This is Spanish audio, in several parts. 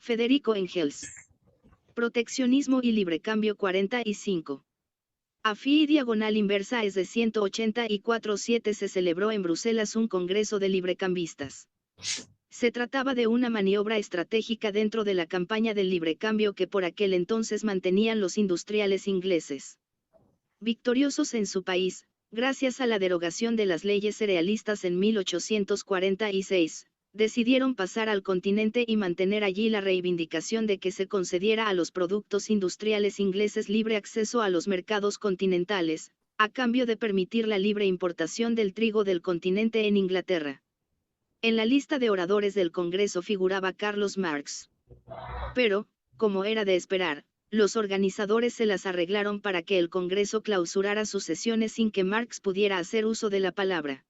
Federico Engels. Proteccionismo y librecambio 45. A phi y diagonal inversa es de 184,7 se celebró en Bruselas un congreso de librecambistas. Se trataba de una maniobra estratégica dentro de la campaña del librecambio que por aquel entonces mantenían los industriales ingleses. Victoriosos en su país, gracias a la derogación de las leyes cerealistas en 1846, decidieron pasar al continente y mantener allí la reivindicación de que se concediera a los productos industriales ingleses libre acceso a los mercados continentales, a cambio de permitir la libre importación del trigo del continente en Inglaterra. En la lista de oradores del Congreso figuraba Carlos Marx. Pero, como era de esperar, los organizadores se las arreglaron para que el Congreso clausurara sus sesiones sin que Marx pudiera hacer uso de la palabra.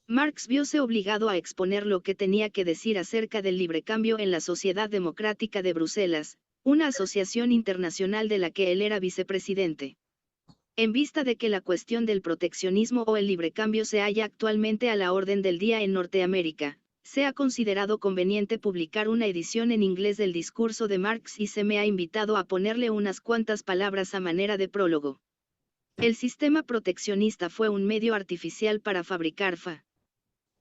Marx vióse obligado a exponer lo que tenía que decir acerca del librecambio en la Sociedad Democrática de Bruselas, una asociación internacional de la que él era vicepresidente. En vista de que la cuestión del proteccionismo o el librecambio se halla actualmente a la orden del día en Norteamérica, se ha considerado conveniente publicar una edición en inglés del discurso de Marx y se me ha invitado a ponerle unas cuantas palabras a manera de prólogo. El sistema proteccionista fue un medio artificial para fabricar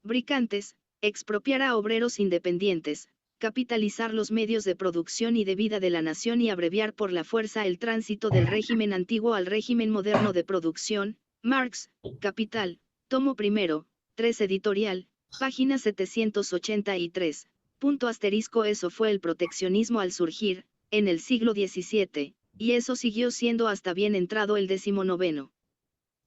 fabricantes, expropiar a obreros independientes, capitalizar los medios de producción y de vida de la nación y abreviar por la fuerza el tránsito del régimen antiguo al régimen moderno de producción. Marx, Capital, tomo primero, 3 editorial, página 783, Eso fue el proteccionismo al surgir, en el siglo XVII, y eso siguió siendo hasta bien entrado el XIX.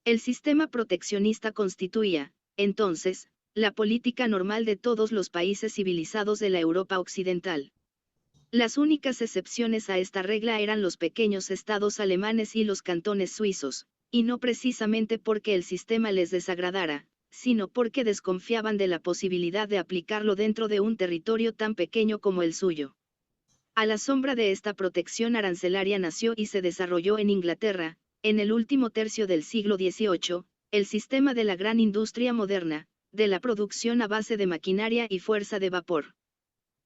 El sistema proteccionista constituía, entonces, la política normal de todos los países civilizados de la Europa occidental. Las únicas excepciones a esta regla eran los pequeños estados alemanes y los cantones suizos, y no precisamente porque el sistema les desagradara, sino porque desconfiaban de la posibilidad de aplicarlo dentro de un territorio tan pequeño como el suyo. A la sombra de esta protección arancelaria nació y se desarrolló en Inglaterra, en el último tercio del siglo XVIII, el sistema de la gran industria moderna, de la producción a base de maquinaria y fuerza de vapor.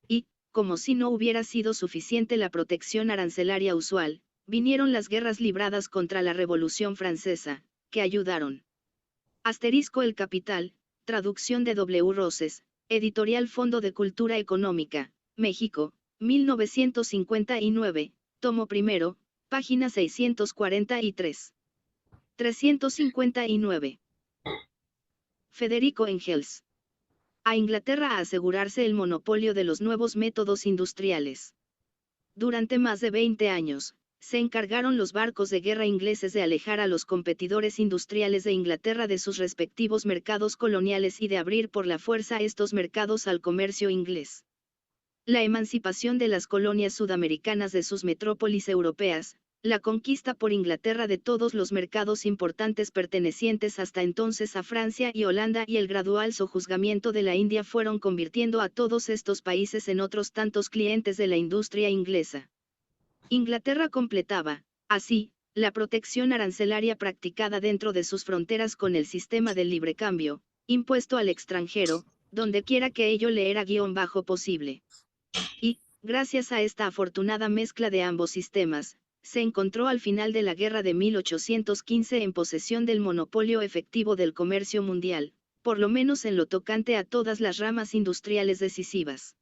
Y, como si no hubiera sido suficiente la protección arancelaria usual, vinieron las guerras libradas contra la Revolución Francesa, que ayudaron. El Capital, traducción de W. Roses, editorial Fondo de Cultura Económica, México, 1959, tomo primero, página 643. 359. Federico Engels. A Inglaterra a asegurarse el monopolio de los nuevos métodos industriales. Durante más de 20 años, se encargaron los barcos de guerra ingleses de alejar a los competidores industriales de Inglaterra de sus respectivos mercados coloniales y de abrir por la fuerza estos mercados al comercio inglés. La emancipación de las colonias sudamericanas de sus metrópolis europeas, la conquista por Inglaterra de todos los mercados importantes pertenecientes hasta entonces a Francia y Holanda y el gradual sojuzgamiento de la India fueron convirtiendo a todos estos países en otros tantos clientes de la industria inglesa. Inglaterra completaba, así, la protección arancelaria practicada dentro de sus fronteras con el sistema del librecambio, impuesto al extranjero, donde quiera que ello le era posible. Y, gracias a esta afortunada mezcla de ambos sistemas, se encontró al final de la guerra de 1815 en posesión del monopolio efectivo del comercio mundial, por lo menos en lo tocante a todas las ramas industriales decisivas.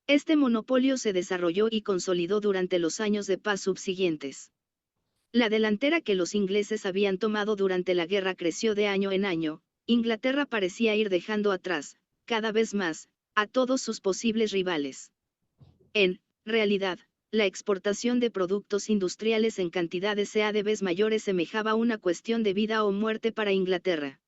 Este monopolio se desarrolló y consolidó durante los años de paz subsiguientes. La delantera que los ingleses habían tomado durante la guerra creció de año en año. Inglaterra parecía ir dejando atrás, cada vez más, a todos sus posibles rivales. En realidad, la exportación de productos industriales en cantidades cada vez mayores semejaba una cuestión de vida o muerte para Inglaterra.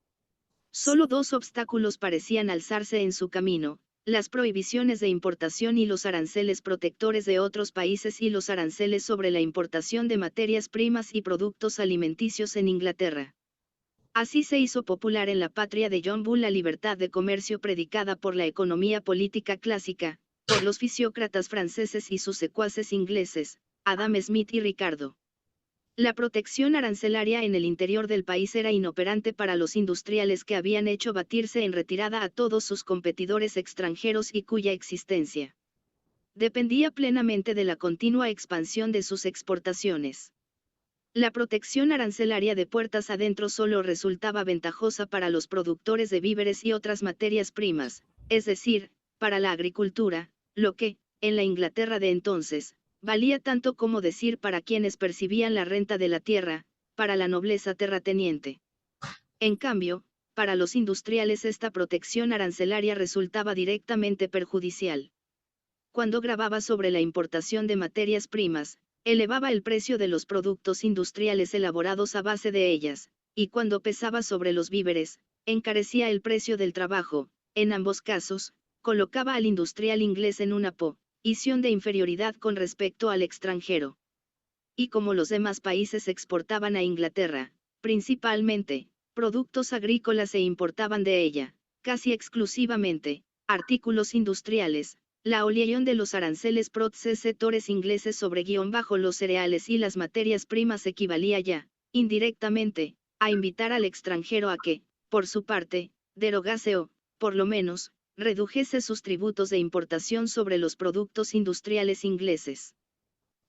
Solo dos obstáculos parecían alzarse en su camino: las prohibiciones de importación y los aranceles protectores de otros países y los aranceles sobre la importación de materias primas y productos alimenticios en Inglaterra. Así se hizo popular en la patria de John Bull la libertad de comercio predicada por la economía política clásica, por los fisiócratas franceses y sus secuaces ingleses, Adam Smith y Ricardo. La protección arancelaria en el interior del país era inoperante para los industriales que habían hecho batirse en retirada a todos sus competidores extranjeros y cuya existencia dependía plenamente de la continua expansión de sus exportaciones. La protección arancelaria de puertas adentro solo resultaba ventajosa para los productores de víveres y otras materias primas, es decir, para la agricultura, lo que, en la Inglaterra de entonces, valía tanto como decir para quienes percibían la renta de la tierra, para la nobleza terrateniente. En cambio, para los industriales esta protección arancelaria resultaba directamente perjudicial. Cuando gravaba sobre la importación de materias primas, elevaba el precio de los productos industriales elaborados a base de ellas, y cuando pesaba sobre los víveres, encarecía el precio del trabajo. En ambos casos, colocaba al industrial inglés en una posición de inferioridad con respecto al extranjero. Y como los demás países exportaban a Inglaterra, principalmente, productos agrícolas e importaban de ella, casi exclusivamente, artículos industriales, la oleación de los aranceles sectores ingleses sobre los cereales y las materias primas equivalía ya, indirectamente, a invitar al extranjero a que, por su parte, derogase o, por lo menos, redujese sus tributos de importación sobre los productos industriales ingleses.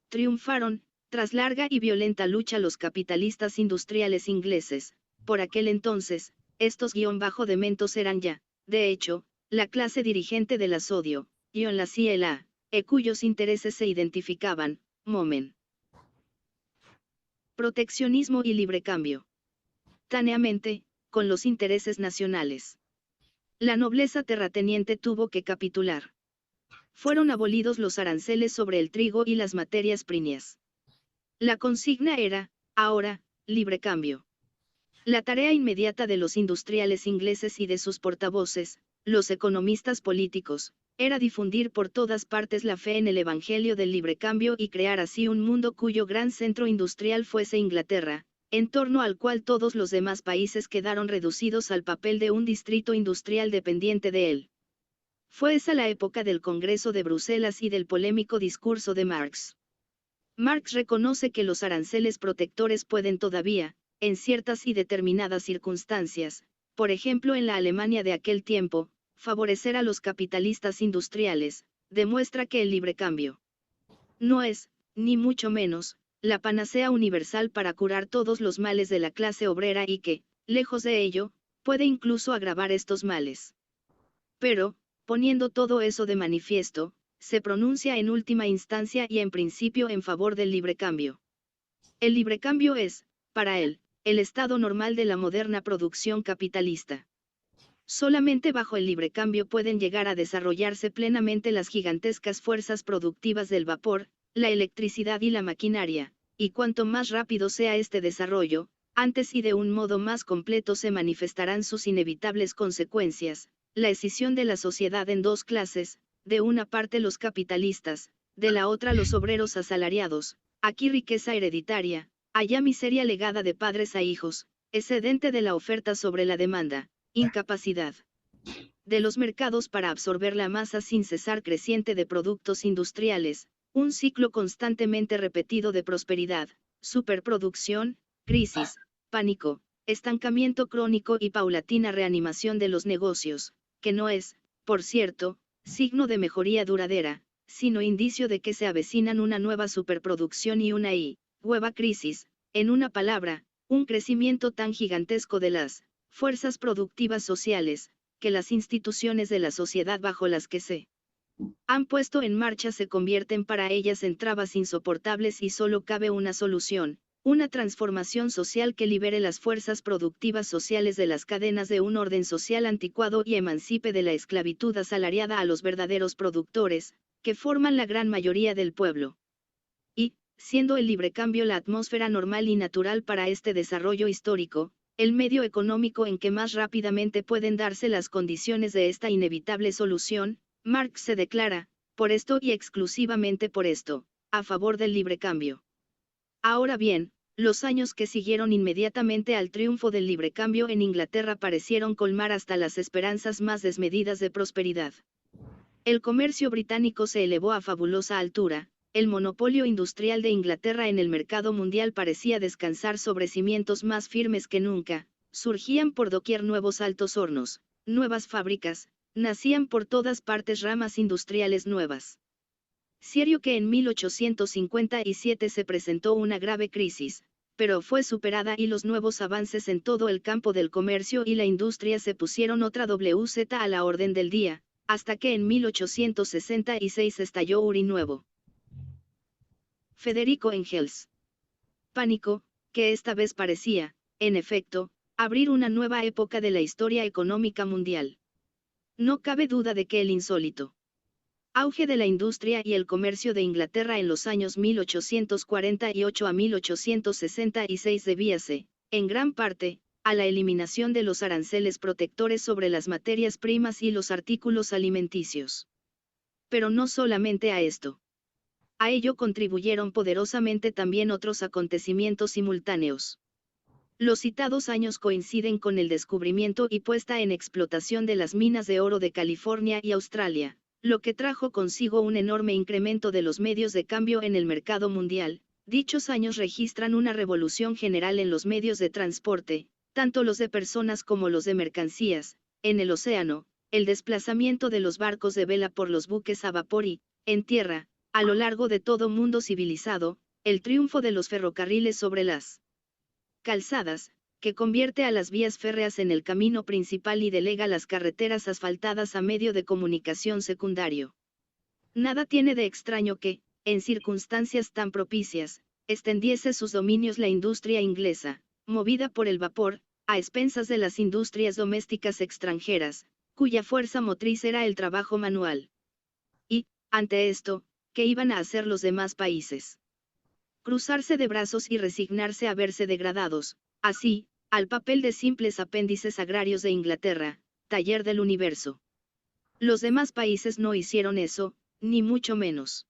Triunfaron, tras larga y violenta lucha los capitalistas industriales ingleses. Por aquel entonces, estos dementos eran ya, de hecho, la clase dirigente del asodio, la CLA, cuyos intereses se identificaban, momen. Proteccionismo y libre cambio. Táneamente, con los intereses nacionales. La nobleza terrateniente tuvo que capitular. Fueron abolidos los aranceles sobre el trigo y las materias primas. La consigna era, ahora, libre cambio. La tarea inmediata de los industriales ingleses y de sus portavoces, los economistas políticos, era difundir por todas partes la fe en el Evangelio del libre cambio y crear así un mundo cuyo gran centro industrial fuese Inglaterra, en torno al cual todos los demás países quedaron reducidos al papel de un distrito industrial dependiente de él. Fue esa la época del Congreso de Bruselas y del polémico discurso de Marx. Marx reconoce que los aranceles protectores pueden todavía, en ciertas y determinadas circunstancias, por ejemplo en la Alemania de aquel tiempo, favorecer a los capitalistas industriales, demuestra que el libre cambio no es, ni mucho menos, la panacea universal para curar todos los males de la clase obrera y que, lejos de ello, puede incluso agravar estos males. Pero, poniendo todo eso de manifiesto, se pronuncia en última instancia y en principio en favor del libre cambio. El libre cambio es, para él, el estado normal de la moderna producción capitalista. Solamente bajo el libre cambio pueden llegar a desarrollarse plenamente las gigantescas fuerzas productivas del vapor, la electricidad y la maquinaria, y cuanto más rápido sea este desarrollo, antes y de un modo más completo se manifestarán sus inevitables consecuencias, la escisión de la sociedad en dos clases, de una parte los capitalistas, de la otra los obreros asalariados, aquí riqueza hereditaria, allá miseria legada de padres a hijos, excedente de la oferta sobre la demanda, incapacidad de los mercados para absorber la masa sin cesar creciente de productos industriales, un ciclo constantemente repetido de prosperidad, superproducción, crisis, pánico, estancamiento crónico y paulatina reanimación de los negocios, que no es, por cierto, signo de mejoría duradera, sino indicio de que se avecinan una nueva superproducción y una nueva crisis, en una palabra, un crecimiento tan gigantesco de las fuerzas productivas sociales, que las instituciones de la sociedad bajo las que se han puesto en marcha se convierten para ellas en trabas insoportables y solo cabe una solución, una transformación social que libere las fuerzas productivas sociales de las cadenas de un orden social anticuado y emancipe de la esclavitud asalariada a los verdaderos productores, que forman la gran mayoría del pueblo. Y, siendo el libre cambio la atmósfera normal y natural para este desarrollo histórico, el medio económico en que más rápidamente pueden darse las condiciones de esta inevitable solución, Marx se declara, por esto y exclusivamente por esto, a favor del libre cambio. Ahora bien, los años que siguieron inmediatamente al triunfo del libre cambio en Inglaterra parecieron colmar hasta las esperanzas más desmedidas de prosperidad. El comercio británico se elevó a fabulosa altura, el monopolio industrial de Inglaterra en el mercado mundial parecía descansar sobre cimientos más firmes que nunca, surgían por doquier nuevos altos hornos, nuevas fábricas, nacían por todas partes ramas industriales nuevas. Cierto que en 1857 se presentó una grave crisis, pero fue superada y los nuevos avances en todo el campo del comercio y la industria se pusieron otra vez a la orden del día, hasta que en 1866 estalló un nuevo. Federico Engels. Pánico, que esta vez parecía, en efecto, abrir una nueva época de la historia económica mundial. No cabe duda de que el insólito auge de la industria y el comercio de Inglaterra en los años 1848 a 1866 debíase, en gran parte, a la eliminación de los aranceles protectores sobre las materias primas y los artículos alimenticios. Pero no solamente a esto. A ello contribuyeron poderosamente también otros acontecimientos simultáneos. Los citados años coinciden con el descubrimiento y puesta en explotación de las minas de oro de California y Australia, lo que trajo consigo un enorme incremento de los medios de cambio en el mercado mundial. Dichos años registran una revolución general en los medios de transporte, tanto los de personas como los de mercancías, en el océano, el desplazamiento de los barcos de vela por los buques a vapor y, en tierra, a lo largo de todo mundo civilizado, el triunfo de los ferrocarriles sobre las calzadas, que convierte a las vías férreas en el camino principal y delega las carreteras asfaltadas a medio de comunicación secundario. Nada tiene de extraño que, en circunstancias tan propicias, extendiese sus dominios la industria inglesa, movida por el vapor, a expensas de las industrias domésticas extranjeras, cuya fuerza motriz era el trabajo manual. Y, ante esto, ¿qué iban a hacer los demás países? Cruzarse de brazos y resignarse a verse degradados, así, al papel de simples apéndices agrarios de Inglaterra, taller del universo. Los demás países no hicieron eso, ni mucho menos.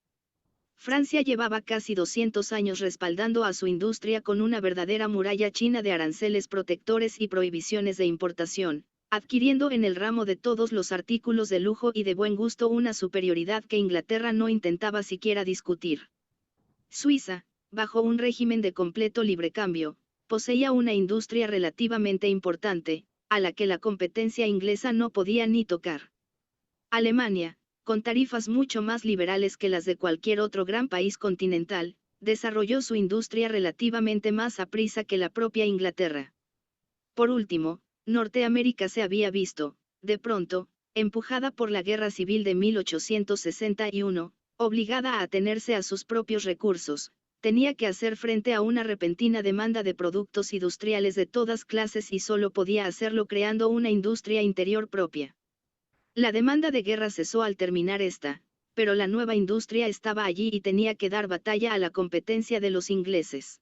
Francia llevaba casi 200 años respaldando a su industria con una verdadera muralla china de aranceles protectores y prohibiciones de importación, adquiriendo en el ramo de todos los artículos de lujo y de buen gusto una superioridad que Inglaterra no intentaba siquiera discutir. Suiza, bajo un régimen de completo librecambio, poseía una industria relativamente importante, a la que la competencia inglesa no podía ni tocar. Alemania, con tarifas mucho más liberales que las de cualquier otro gran país continental, desarrolló su industria relativamente más aprisa que la propia Inglaterra. Por último, Norteamérica se había visto, de pronto, empujada por la Guerra Civil de 1861, obligada a atenerse a sus propios recursos, tenía que hacer frente a una repentina demanda de productos industriales de todas clases y solo podía hacerlo creando una industria interior propia. La demanda de guerra cesó al terminar esta, pero la nueva industria estaba allí y tenía que dar batalla a la competencia de los ingleses.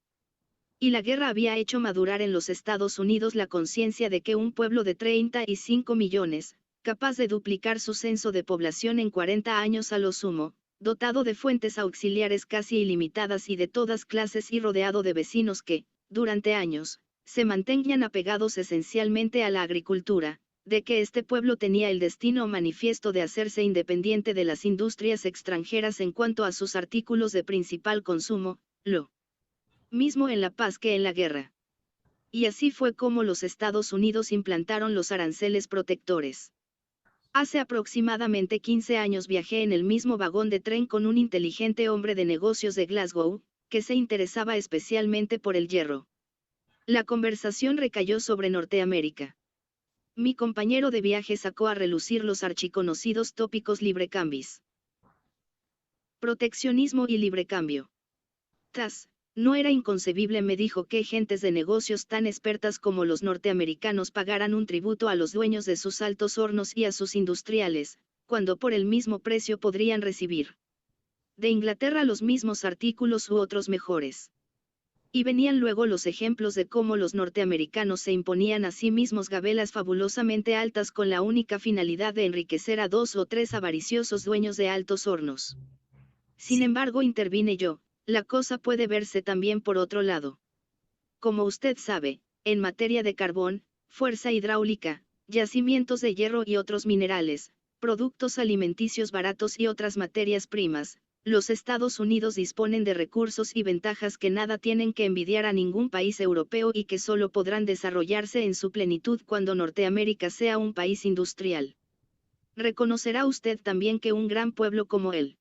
Y la guerra había hecho madurar en los Estados Unidos la conciencia de que un pueblo de 35 millones, capaz de duplicar su censo de población en 40 años a lo sumo, dotado de fuentes auxiliares casi ilimitadas y de todas clases y rodeado de vecinos que, durante años, se mantenían apegados esencialmente a la agricultura, de que este pueblo tenía el destino manifiesto de hacerse independiente de las industrias extranjeras en cuanto a sus artículos de principal consumo, lo mismo en la paz que en la guerra. Y así fue como los Estados Unidos implantaron los aranceles protectores. Hace aproximadamente 15 años viajé en el mismo vagón de tren con un inteligente hombre de negocios de Glasgow, que se interesaba especialmente por el hierro. La conversación recayó sobre Norteamérica. Mi compañero de viaje sacó a relucir los archiconocidos tópicos librecambis. Proteccionismo y librecambio. No era inconcebible, me dijo, que gentes de negocios tan expertas como los norteamericanos pagaran un tributo a los dueños de sus altos hornos y a sus industriales, cuando por el mismo precio podrían recibir de Inglaterra los mismos artículos u otros mejores. Y venían luego los ejemplos de cómo los norteamericanos se imponían a sí mismos gabelas fabulosamente altas con la única finalidad de enriquecer a 2 o 3 avariciosos dueños de altos hornos. Sin embargo, intervine yo, la cosa puede verse también por otro lado. Como usted sabe, en materia de carbón, fuerza hidráulica, yacimientos de hierro y otros minerales, productos alimenticios baratos y otras materias primas, los Estados Unidos disponen de recursos y ventajas que nada tienen que envidiar a ningún país europeo y que solo podrán desarrollarse en su plenitud cuando Norteamérica sea un país industrial. Reconocerá usted también que un gran pueblo como él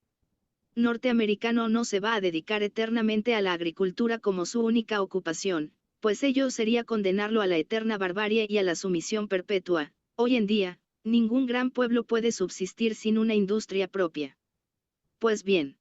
norteamericano no se va a dedicar eternamente a la agricultura como su única ocupación, pues ello sería condenarlo a la eterna barbarie y a la sumisión perpetua. Hoy en día, ningún gran pueblo puede subsistir sin una industria propia. Pues bien,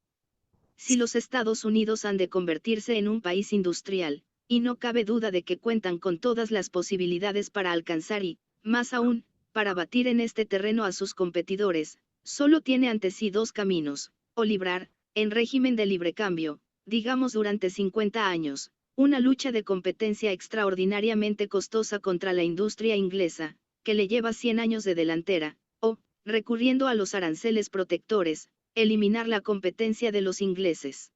si los Estados Unidos han de convertirse en un país industrial, y no cabe duda de que cuentan con todas las posibilidades para alcanzar y, más aún, para batir en este terreno a sus competidores, solo tiene ante sí dos caminos, o librar, en régimen de libre cambio, digamos durante 50 años, una lucha de competencia extraordinariamente costosa contra la industria inglesa, que le lleva 100 años de delantera, o, recurriendo a los aranceles protectores, eliminar la competencia de los ingleses.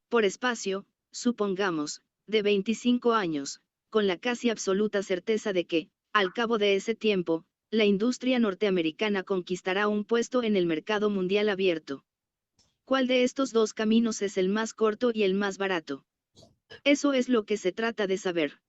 Por espacio, supongamos, de 25 años, con la casi absoluta certeza de que, al cabo de ese tiempo, la industria norteamericana conquistará un puesto en el mercado mundial abierto. ¿Cuál de estos dos caminos es el más corto y el más barato? Eso es lo que se trata de saber.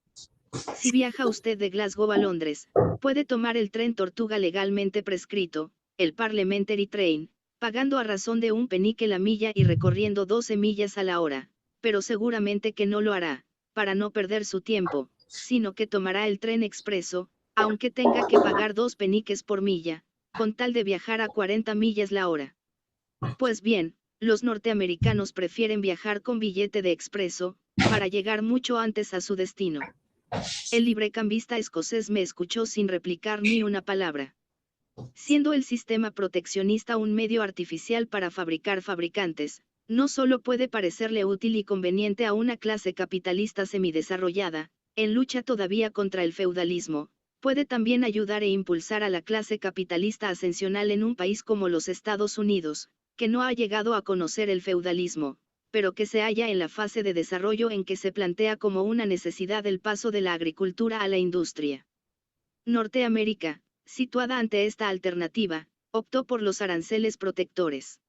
Si viaja usted de Glasgow a Londres, puede tomar el tren Tortuga legalmente prescrito, el Parliamentary Train, pagando a razón de un penique la milla y recorriendo 12 millas a la hora, pero seguramente que no lo hará, para no perder su tiempo, sino que tomará el tren expreso, aunque tenga que pagar 2 peniques por milla, con tal de viajar a 40 millas la hora. Pues bien, los norteamericanos prefieren viajar con billete de expreso, para llegar mucho antes a su destino. El librecambista escocés me escuchó sin replicar ni una palabra. Siendo el sistema proteccionista un medio artificial para fabricar fabricantes, no solo puede parecerle útil y conveniente a una clase capitalista semidesarrollada, en lucha todavía contra el feudalismo, puede también ayudar e impulsar a la clase capitalista ascensional en un país como los Estados Unidos, que no ha llegado a conocer el feudalismo, pero que se halla en la fase de desarrollo en que se plantea como una necesidad el paso de la agricultura a la industria. Norteamérica, situada ante esta alternativa, optó por los aranceles protectores.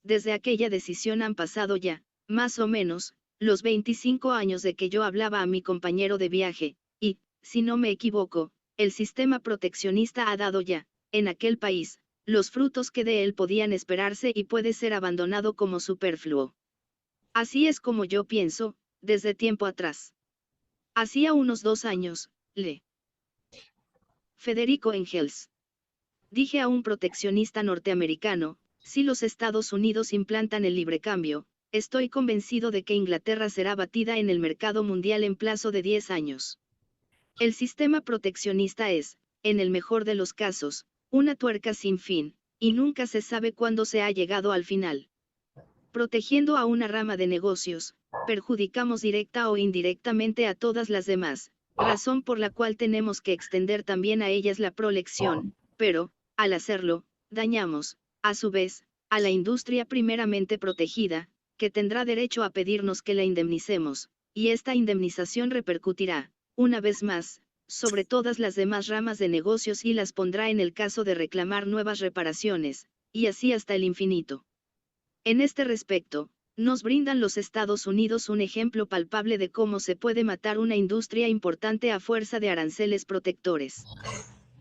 Desde aquella decisión han pasado ya, más o menos, los 25 años de que yo hablaba a mi compañero de viaje, y, si no me equivoco, el sistema proteccionista ha dado ya, en aquel país, los frutos que de él podían esperarse y puede ser abandonado como superfluo. Así es como yo pienso, desde tiempo atrás. Hacía unos 2 años, Federico Engels. Dije a un proteccionista norteamericano, si los Estados Unidos implantan el librecambio, estoy convencido de que Inglaterra será batida en el mercado mundial en plazo de 10 años. El sistema proteccionista es, en el mejor de los casos, una tuerca sin fin, y nunca se sabe cuándo se ha llegado al final. Protegiendo a una rama de negocios, perjudicamos directa o indirectamente a todas las demás, razón por la cual tenemos que extender también a ellas la protección, pero, al hacerlo, dañamos, a su vez, a la industria primeramente protegida, que tendrá derecho a pedirnos que la indemnicemos, y esta indemnización repercutirá, una vez más, sobre todas las demás ramas de negocios y las pondrá en el caso de reclamar nuevas reparaciones, y así hasta el infinito. En este respecto, nos brindan los Estados Unidos un ejemplo palpable de cómo se puede matar una industria importante a fuerza de aranceles protectores.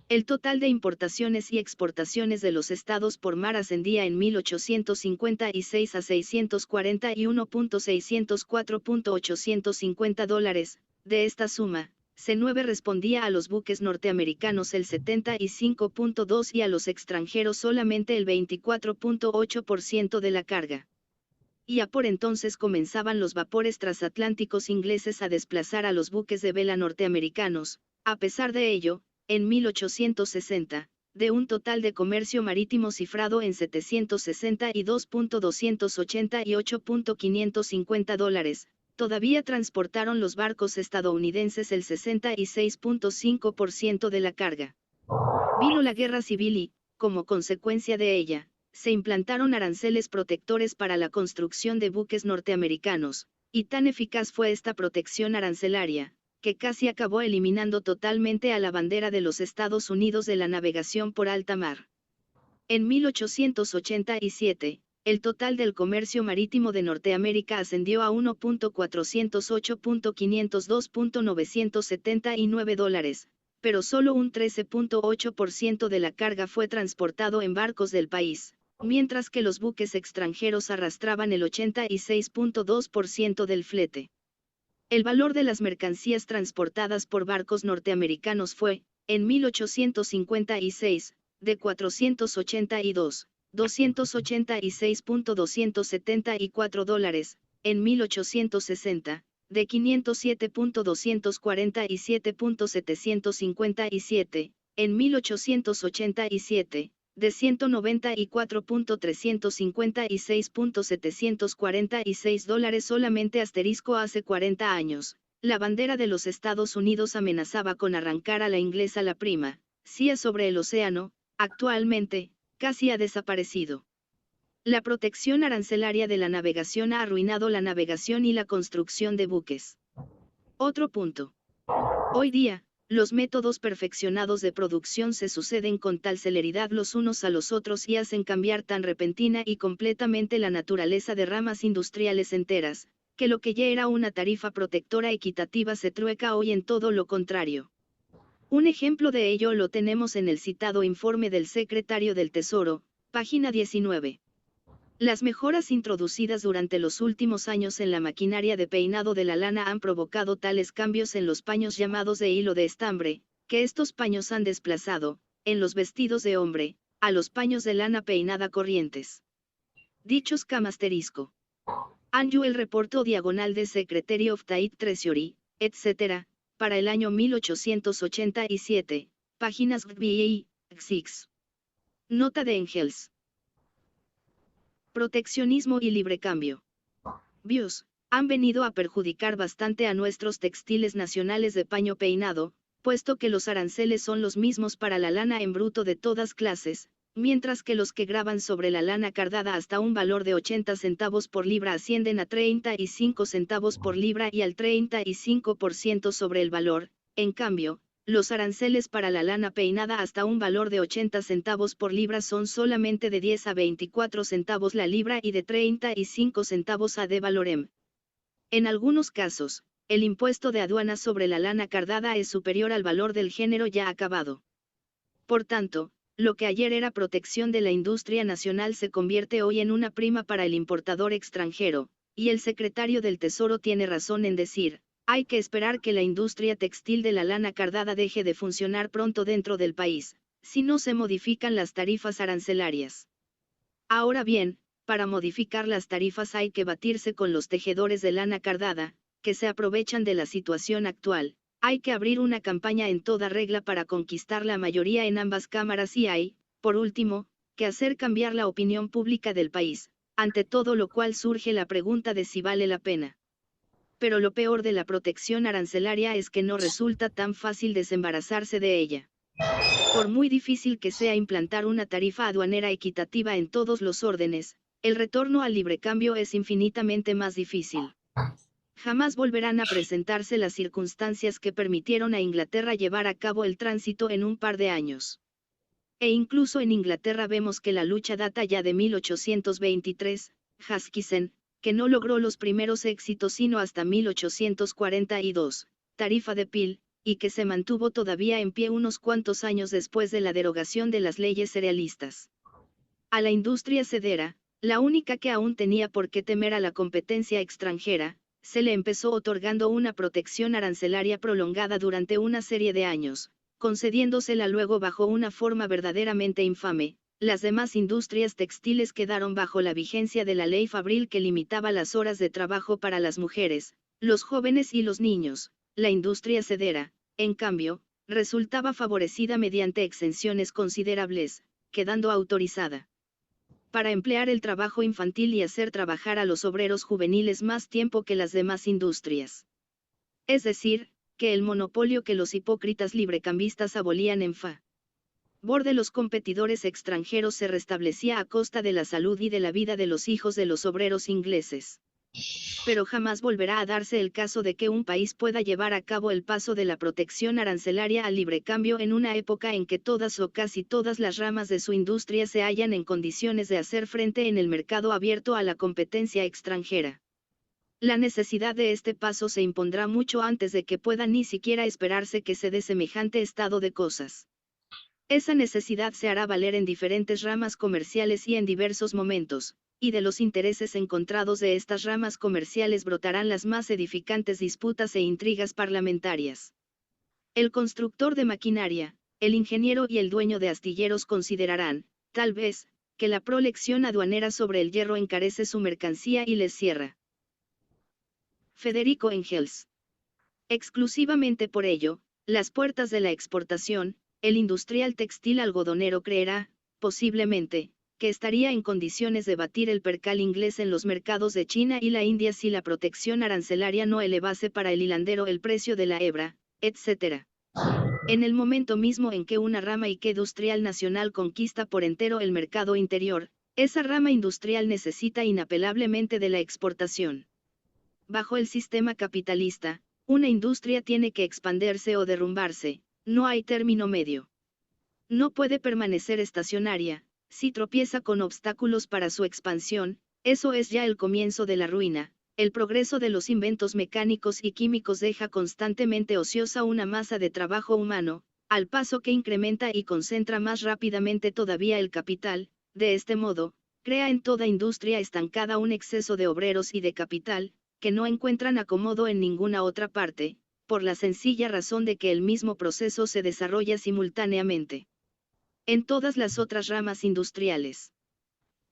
El total de importaciones y exportaciones de los estados por mar ascendía en 1856 a $641.604.850. De esta suma, C9 respondía a los buques norteamericanos el 75.2% y a los extranjeros solamente el 24.8% de la carga. Ya por entonces comenzaban los vapores transatlánticos ingleses a desplazar a los buques de vela norteamericanos. A pesar de ello, en 1860, de un total de comercio marítimo cifrado en $762.288.550, todavía transportaron los barcos estadounidenses el 66.5% de la carga. Vino la guerra civil y, como consecuencia de ella, se implantaron aranceles protectores para la construcción de buques norteamericanos, y tan eficaz fue esta protección arancelaria, que casi acabó eliminando totalmente a la bandera de los Estados Unidos de la navegación por alta mar. En 1887, el total del comercio marítimo de Norteamérica ascendió a $1.408.502.979, pero solo un 13.8% de la carga fue transportado en barcos del país, mientras que los buques extranjeros arrastraban el 86.2% del flete. El valor de las mercancías transportadas por barcos norteamericanos fue, en 1856, de $286.274, en 1860, de $507.247.757, en 1887, de $194.356.746 solamente hace 40 años. La bandera de los Estados Unidos amenazaba con arrancar a la inglesa la primacía sobre el océano. Actualmente, casi ha desaparecido. La protección arancelaria de la navegación ha arruinado la navegación y la construcción de buques. Otro punto. Hoy día, los métodos perfeccionados de producción se suceden con tal celeridad los unos a los otros y hacen cambiar tan repentina y completamente la naturaleza de ramas industriales enteras, que lo que ya era una tarifa protectora equitativa se trueca hoy en todo lo contrario. Un ejemplo de ello lo tenemos en el citado informe del secretario del Tesoro, página 19. Las mejoras introducidas durante los últimos años en la maquinaria de peinado de la lana han provocado tales cambios en los paños llamados de hilo de estambre, que estos paños han desplazado, en los vestidos de hombre, a los paños de lana peinada corrientes. Dichos camasterisco. Anju el reporto diagonal de Secretary of State Treasury, etc., para el año 1887, páginas GBI, 6. Nota de Engels. Proteccionismo y librecambio. BIOS, han venido a perjudicar bastante a nuestros textiles nacionales de paño peinado, puesto que los aranceles son los mismos para la lana en bruto de todas clases, mientras que los que graban sobre la lana cardada hasta un valor de 80 centavos por libra ascienden a 35 centavos por libra y al 35% sobre el valor. En cambio, los aranceles para la lana peinada hasta un valor de 80 centavos por libra son solamente de 10 a 24 centavos la libra y de 35 centavos a de valorem. En algunos casos, el impuesto de aduana sobre la lana cardada es superior al valor del género ya acabado. Por tanto, lo que ayer era protección de la industria nacional se convierte hoy en una prima para el importador extranjero, y el secretario del Tesoro tiene razón en decir, hay que esperar que la industria textil de la lana cardada deje de funcionar pronto dentro del país, si no se modifican las tarifas arancelarias. Ahora bien, para modificar las tarifas hay que batirse con los tejedores de lana cardada, que se aprovechan de la situación actual. Hay que abrir una campaña en toda regla para conquistar la mayoría en ambas cámaras y hay, por último, que hacer cambiar la opinión pública del país, ante todo lo cual surge la pregunta de si vale la pena. Pero lo peor de la protección arancelaria es que no resulta tan fácil desembarazarse de ella. Por muy difícil que sea implantar una tarifa aduanera equitativa en todos los órdenes, el retorno al librecambio es infinitamente más difícil. Jamás volverán a presentarse las circunstancias que permitieron a Inglaterra llevar a cabo el tránsito en un par de años. E incluso en Inglaterra vemos que la lucha data ya de 1823, Huskisson, que no logró los primeros éxitos sino hasta 1842, tarifa de Peel, y que se mantuvo todavía en pie unos cuantos años después de la derogación de las leyes cerealistas. A la industria sedera, la única que aún tenía por qué temer a la competencia extranjera, se le empezó otorgando una protección arancelaria prolongada durante una serie de años, concediéndosela luego bajo una forma verdaderamente infame. Las demás industrias textiles quedaron bajo la vigencia de la ley fabril que limitaba las horas de trabajo para las mujeres, los jóvenes y los niños. La industria sedera, en cambio, resultaba favorecida mediante exenciones considerables, quedando autorizada para emplear el trabajo infantil y hacer trabajar a los obreros juveniles más tiempo que las demás industrias. Es decir, que el monopolio que los hipócritas librecambistas abolían en favor de los competidores extranjeros se restablecía a costa de la salud y de la vida de los hijos de los obreros ingleses. Pero jamás volverá a darse el caso de que un país pueda llevar a cabo el paso de la protección arancelaria al librecambio en una época en que todas o casi todas las ramas de su industria se hallan en condiciones de hacer frente en el mercado abierto a la competencia extranjera. La necesidad de este paso se impondrá mucho antes de que pueda ni siquiera esperarse que se dé semejante estado de cosas. Esa necesidad se hará valer en diferentes ramas comerciales y en diversos momentos, y de los intereses encontrados de estas ramas comerciales brotarán las más edificantes disputas e intrigas parlamentarias. El constructor de maquinaria, el ingeniero y el dueño de astilleros considerarán, tal vez, que la prolección aduanera sobre el hierro encarece su mercancía y les cierra. Federico Engels. Exclusivamente por ello, las puertas de la exportación, el industrial textil algodonero creerá, posiblemente, que estaría en condiciones de batir el percal inglés en los mercados de China y la India si la protección arancelaria no elevase para el hilandero el precio de la hebra, etc. En el momento mismo en que una rama industrial nacional conquista por entero el mercado interior, esa rama industrial necesita inapelablemente de la exportación. Bajo el sistema capitalista, una industria tiene que expandirse o derrumbarse, no hay término medio. No puede permanecer estacionaria, si tropieza con obstáculos para su expansión, eso es ya el comienzo de la ruina. El progreso de los inventos mecánicos y químicos deja constantemente ociosa una masa de trabajo humano, al paso que incrementa y concentra más rápidamente todavía el capital. De este modo, crea en toda industria estancada un exceso de obreros y de capital, que no encuentran acomodo en ninguna otra parte, por la sencilla razón de que el mismo proceso se desarrolla simultáneamente en todas las otras ramas industriales.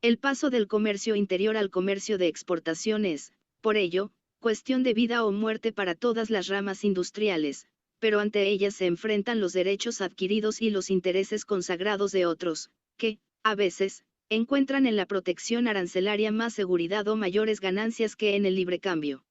El paso del comercio interior al comercio de exportación es, por ello, cuestión de vida o muerte para todas las ramas industriales, pero ante ellas se enfrentan los derechos adquiridos y los intereses consagrados de otros, que, a veces, encuentran en la protección arancelaria más seguridad o mayores ganancias que en el librecambio.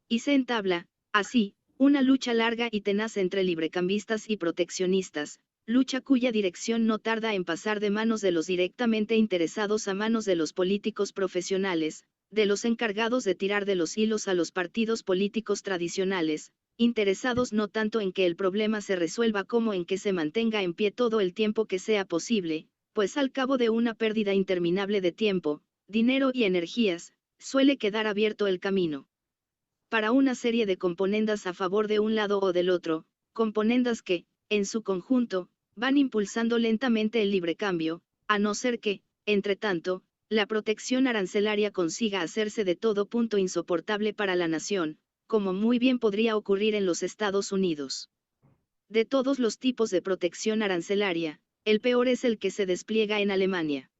Y se entabla, así, una lucha larga y tenaz entre librecambistas y proteccionistas, lucha cuya dirección no tarda en pasar de manos de los directamente interesados a manos de los políticos profesionales, de los encargados de tirar de los hilos a los partidos políticos tradicionales, interesados no tanto en que el problema se resuelva como en que se mantenga en pie todo el tiempo que sea posible, pues al cabo de una pérdida interminable de tiempo, dinero y energías, suele quedar abierto el camino para una serie de componendas a favor de un lado o del otro, componendas que, en su conjunto, van impulsando lentamente el librecambio, a no ser que, entre tanto, la protección arancelaria consiga hacerse de todo punto insoportable para la nación, como muy bien podría ocurrir en los Estados Unidos. De todos los tipos de protección arancelaria, el peor es el que se despliega en Alemania.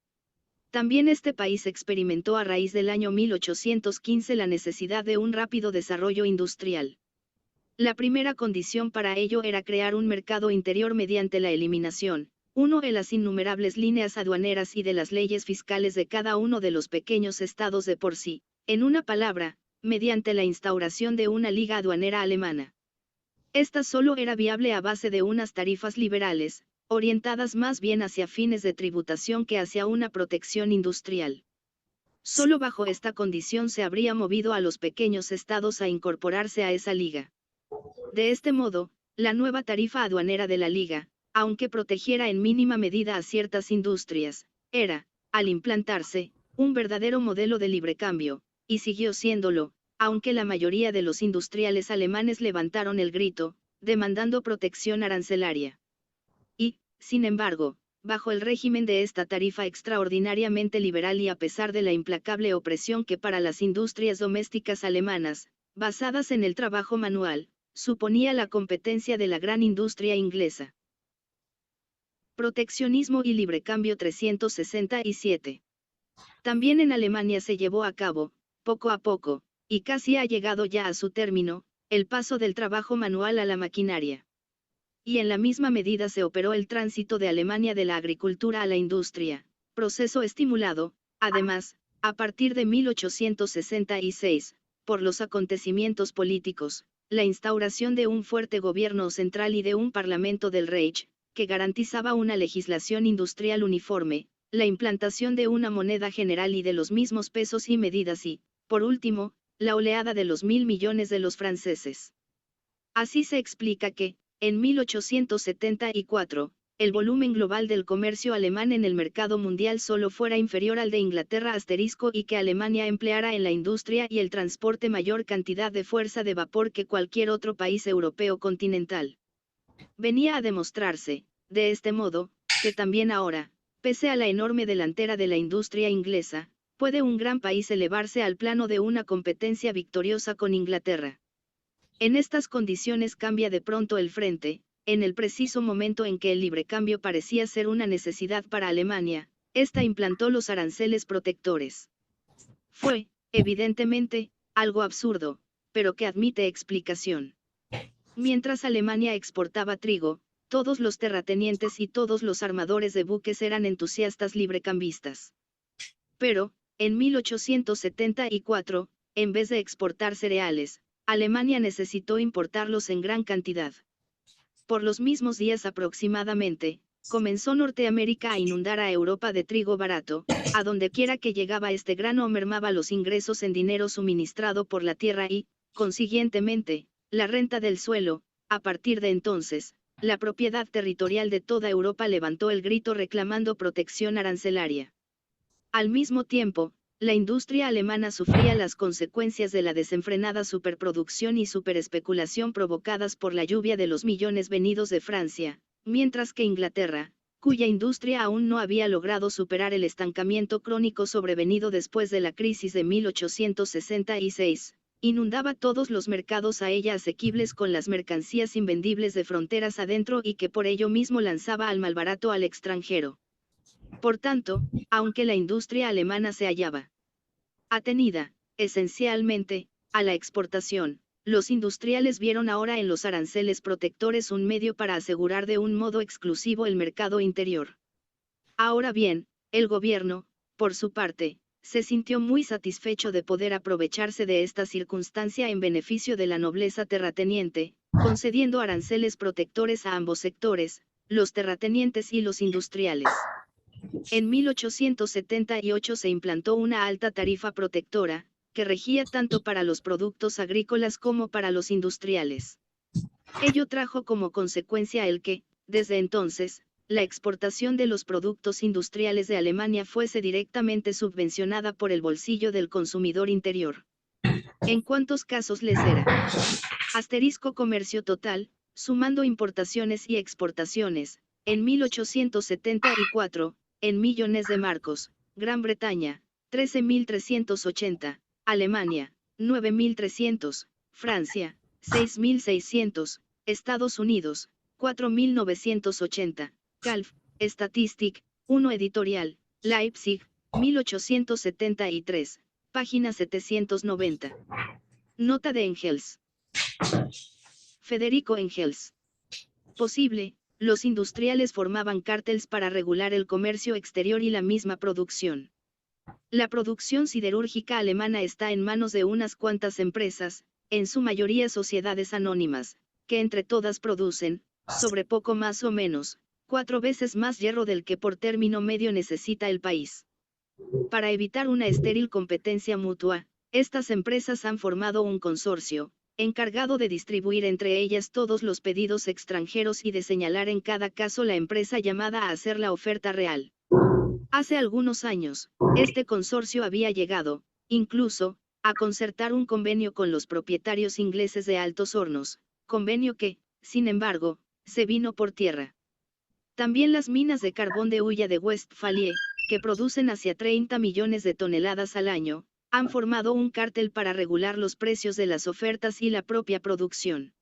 También este país experimentó a raíz del año 1815 la necesidad de un rápido desarrollo industrial. La primera condición para ello era crear un mercado interior mediante la eliminación, uno de las innumerables líneas aduaneras y de las leyes fiscales de cada uno de los pequeños estados de por sí, en una palabra, mediante la instauración de una liga aduanera alemana. Esta solo era viable a base de unas tarifas liberales, orientadas más bien hacia fines de tributación que hacia una protección industrial. Solo bajo esta condición se habría movido a los pequeños estados a incorporarse a esa liga. De este modo, la nueva tarifa aduanera de la liga, aunque protegiera en mínima medida a ciertas industrias, era, al implantarse, un verdadero modelo de librecambio, y siguió siéndolo, aunque la mayoría de los industriales alemanes levantaron el grito, demandando protección arancelaria. Y, sin embargo, bajo el régimen de esta tarifa extraordinariamente liberal y a pesar de la implacable opresión que para las industrias domésticas alemanas, basadas en el trabajo manual, suponía la competencia de la gran industria inglesa. Proteccionismo y librecambio 367. También en Alemania se llevó a cabo, poco a poco, y casi ha llegado ya a su término, el paso del trabajo manual a la maquinaria. Y en la misma medida se operó el tránsito de Alemania de la agricultura a la industria, proceso estimulado, además, a partir de 1866, por los acontecimientos políticos, la instauración de un fuerte gobierno central y de un parlamento del Reich, que garantizaba una legislación industrial uniforme, la implantación de una moneda general y de los mismos pesos y medidas y, por último, la oleada de los 1.000 millones de los franceses. Así se explica que, en 1874, el volumen global del comercio alemán en el mercado mundial solo fuera inferior al de Inglaterra y que Alemania empleara en la industria y el transporte mayor cantidad de fuerza de vapor que cualquier otro país europeo continental. Venía a demostrarse, de este modo, que también ahora, pese a la enorme delantera de la industria inglesa, puede un gran país elevarse al plano de una competencia victoriosa con Inglaterra. En estas condiciones cambia de pronto el frente, en el preciso momento en que el librecambio parecía ser una necesidad para Alemania, esta implantó los aranceles protectores. Fue, evidentemente, algo absurdo, pero que admite explicación. Mientras Alemania exportaba trigo, todos los terratenientes y todos los armadores de buques eran entusiastas librecambistas. Pero, en 1874, en vez de exportar cereales, Alemania necesitó importarlos en gran cantidad. Por los mismos días aproximadamente, comenzó Norteamérica a inundar a Europa de trigo barato, a donde quiera que llegaba este grano mermaba los ingresos en dinero suministrado por la tierra y, consiguientemente, la renta del suelo. A partir de entonces, la propiedad territorial de toda Europa levantó el grito reclamando protección arancelaria. Al mismo tiempo, la industria alemana sufría las consecuencias de la desenfrenada superproducción y superespeculación provocadas por la lluvia de los millones venidos de Francia, mientras que Inglaterra, cuya industria aún no había logrado superar el estancamiento crónico sobrevenido después de la crisis de 1866, inundaba todos los mercados a ella asequibles con las mercancías invendibles de fronteras adentro y que por ello mismo lanzaba al malbarato al extranjero. Por tanto, aunque la industria alemana se hallaba atenida, esencialmente, a la exportación, los industriales vieron ahora en los aranceles protectores un medio para asegurar de un modo exclusivo el mercado interior. Ahora bien, el gobierno, por su parte, se sintió muy satisfecho de poder aprovecharse de esta circunstancia en beneficio de la nobleza terrateniente, concediendo aranceles protectores a ambos sectores, los terratenientes y los industriales. En 1878 se implantó una alta tarifa protectora, que regía tanto para los productos agrícolas como para los industriales. Ello trajo como consecuencia el que, desde entonces, la exportación de los productos industriales de Alemania fuese directamente subvencionada por el bolsillo del consumidor interior. ¿En cuántos casos les era? Asterisco comercio total, sumando importaciones y exportaciones, en 1874, en millones de marcos, Gran Bretaña, 13.380, Alemania, 9.300, Francia, 6.600, Estados Unidos, 4.980, Calv, Statistic, 1 editorial, Leipzig, 1873, página 790. Nota de Engels. Federico Engels. Posible, los industriales formaban cárteles para regular el comercio exterior y la misma producción. La producción siderúrgica alemana está en manos de unas cuantas empresas, en su mayoría sociedades anónimas, que entre todas producen, sobre poco más o menos, 4 veces más hierro del que por término medio necesita el país. Para evitar una estéril competencia mutua, estas empresas han formado un consorcio, encargado de distribuir entre ellas todos los pedidos extranjeros y de señalar en cada caso la empresa llamada a hacer la oferta real. Hace algunos años, este consorcio había llegado, incluso, a concertar un convenio con los propietarios ingleses de Altos Hornos, convenio que, sin embargo, se vino por tierra. También las minas de carbón de hulla de Westfalia, que producen hacia 30 millones de toneladas al año, han formado un cártel para regular los precios de las ofertas y la propia producción.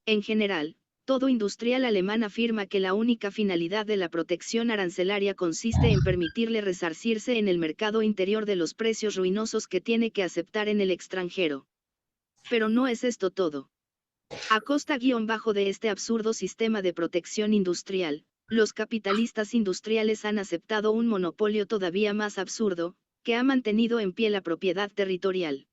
En general, todo industrial alemán afirma que la única finalidad de la protección arancelaria consiste en permitirle resarcirse en el mercado interior de los precios ruinosos que tiene que aceptar en el extranjero. Pero no es esto todo. A costa de este absurdo sistema de protección industrial, los capitalistas industriales han aceptado un monopolio todavía más absurdo, que ha mantenido en pie la propiedad territorial.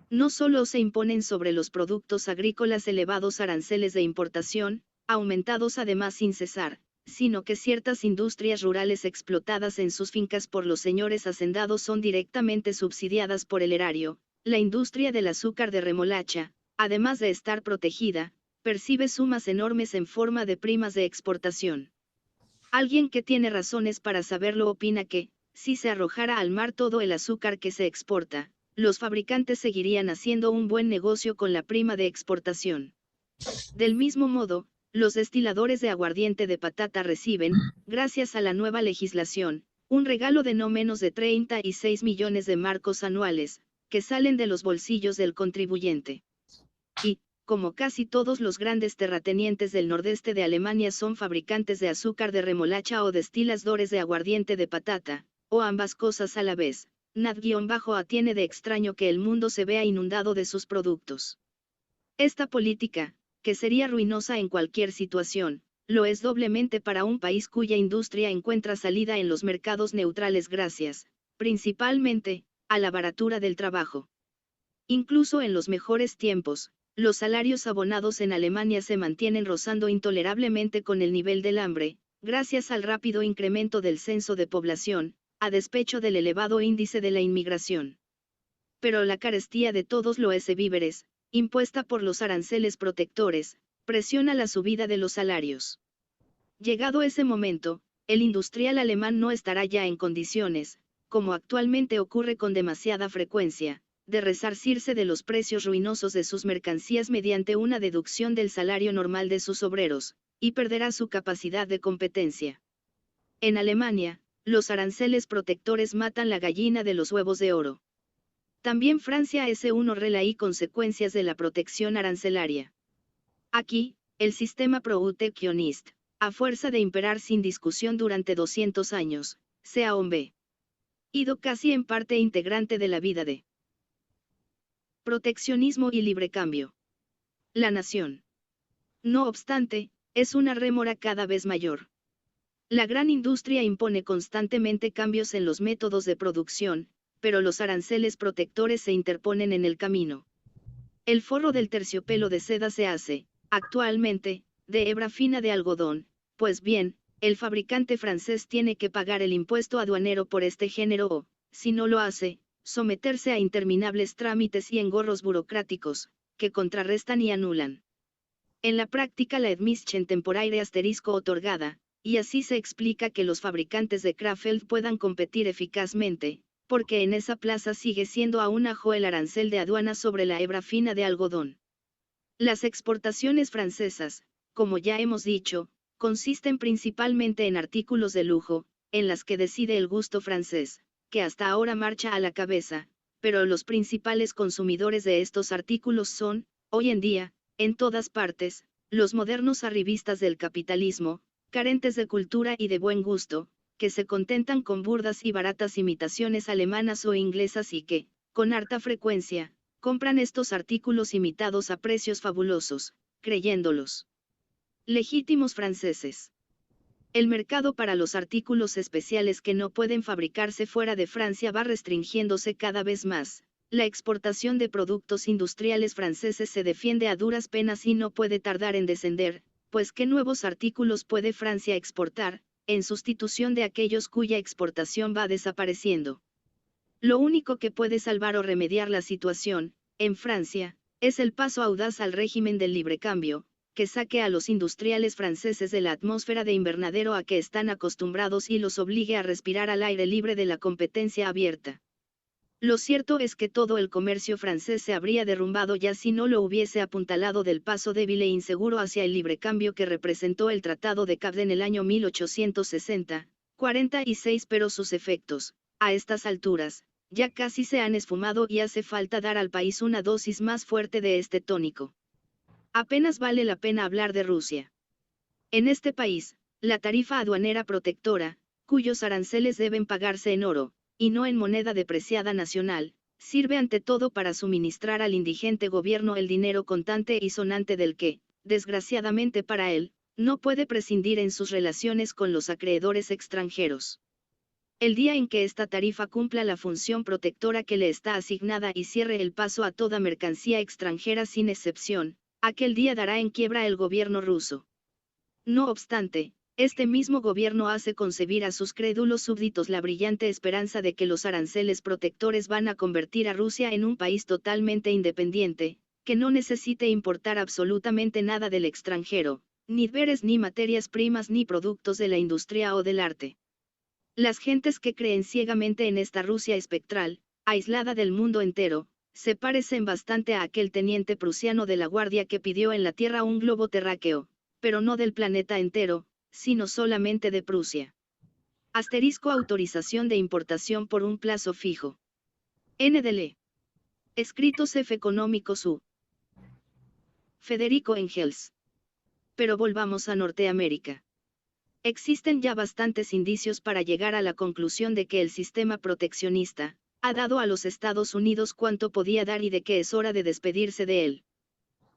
No solo se imponen sobre los productos agrícolas elevados aranceles de importación, aumentados además sin cesar, sino que ciertas industrias rurales explotadas en sus fincas por los señores hacendados son directamente subsidiadas por el erario. La industria del azúcar de remolacha, además de estar protegida, percibe sumas enormes en forma de primas de exportación. Alguien que tiene razones para saberlo opina que, si se arrojara al mar todo el azúcar que se exporta, los fabricantes seguirían haciendo un buen negocio con la prima de exportación. Del mismo modo, los destiladores de aguardiente de patata reciben, gracias a la nueva legislación, un regalo de no menos de 36 millones de marcos anuales, que salen de los bolsillos del contribuyente. Y, como casi todos los grandes terratenientes del nordeste de Alemania son fabricantes de azúcar de remolacha o destiladores de aguardiente de patata, o ambas cosas a la vez, Nad-A tiene de extraño que el mundo se vea inundado de sus productos. Esta política, que sería ruinosa en cualquier situación, lo es doblemente para un país cuya industria encuentra salida en los mercados neutrales gracias, principalmente, a la baratura del trabajo. Incluso en los mejores tiempos, los salarios abonados en Alemania se mantienen rozando intolerablemente con el nivel del hambre, gracias al rápido incremento del censo de población, a despecho del elevado índice de la inmigración. Pero la carestía de todos los víveres, impuesta por los aranceles protectores, presiona la subida de los salarios. Llegado ese momento, el industrial alemán no estará ya en condiciones, como actualmente ocurre con demasiada frecuencia, de resarcirse de los precios ruinosos de sus mercancías mediante una deducción del salario normal de sus obreros, y perderá su capacidad de competencia. En Alemania, los aranceles protectores matan la gallina de los huevos de oro. También Francia es uno relaí consecuencias de la protección arancelaria. Aquí, el sistema proteccionista, a fuerza de imperar sin discusión durante 200 años, se ha ido casi en parte integrante de la vida de proteccionismo y librecambio. La nación, no obstante, es una rémora cada vez mayor. La gran industria impone constantemente cambios en los métodos de producción, pero los aranceles protectores se interponen en el camino. El forro del terciopelo de seda se hace, actualmente, de hebra fina de algodón, pues bien, el fabricante francés tiene que pagar el impuesto aduanero por este género o, si no lo hace, someterse a interminables trámites y engorros burocráticos, que contrarrestan y anulan. En la práctica la admission temporaire asterisco otorgada, y así se explica que los fabricantes de Krefeld puedan competir eficazmente, porque en esa plaza sigue siendo aún ajo el arancel de aduana sobre la hebra fina de algodón. Las exportaciones francesas, como ya hemos dicho, consisten principalmente en artículos de lujo, en las que decide el gusto francés, que hasta ahora marcha a la cabeza, pero los principales consumidores de estos artículos son, hoy en día, en todas partes, los modernos arribistas del capitalismo, carentes de cultura y de buen gusto, que se contentan con burdas y baratas imitaciones alemanas o inglesas y que, con harta frecuencia, compran estos artículos imitados a precios fabulosos, creyéndolos legítimos franceses. El mercado para los artículos especiales que no pueden fabricarse fuera de Francia va restringiéndose cada vez más. La exportación de productos industriales franceses se defiende a duras penas y no puede tardar en descender, pues ¿qué nuevos artículos puede Francia exportar, en sustitución de aquellos cuya exportación va desapareciendo? Lo único que puede salvar o remediar la situación, en Francia, es el paso audaz al régimen del librecambio, que saque a los industriales franceses de la atmósfera de invernadero a que están acostumbrados y los obligue a respirar al aire libre de la competencia abierta. Lo cierto es que todo el comercio francés se habría derrumbado ya si no lo hubiese apuntalado del paso débil e inseguro hacia el librecambio que representó el Tratado de Camden en el año 1860-46, pero sus efectos, a estas alturas, ya casi se han esfumado y hace falta dar al país una dosis más fuerte de este tónico. Apenas vale la pena hablar de Rusia. En este país, la tarifa aduanera protectora, cuyos aranceles deben pagarse en oro, y no en moneda depreciada nacional, sirve ante todo para suministrar al indigente gobierno el dinero contante y sonante del que, desgraciadamente para él, no puede prescindir en sus relaciones con los acreedores extranjeros. El día en que esta tarifa cumpla la función protectora que le está asignada y cierre el paso a toda mercancía extranjera sin excepción, aquel día dará en quiebra el gobierno ruso. No obstante, este mismo gobierno hace concebir a sus crédulos súbditos la brillante esperanza de que los aranceles protectores van a convertir a Rusia en un país totalmente independiente, que no necesite importar absolutamente nada del extranjero, ni víveres ni materias primas ni productos de la industria o del arte. Las gentes que creen ciegamente en esta Rusia espectral, aislada del mundo entero, se parecen bastante a aquel teniente prusiano de la guardia que pidió en la tierra un globo terráqueo, pero no del planeta entero, sino solamente de Prusia. Asterisco autorización de importación por un plazo fijo. NDL. Escritos F económicos U. Federico Engels. Pero volvamos a Norteamérica. Existen ya bastantes indicios para llegar a la conclusión de que el sistema proteccionista ha dado a los Estados Unidos cuanto podía dar y de que es hora de despedirse de él.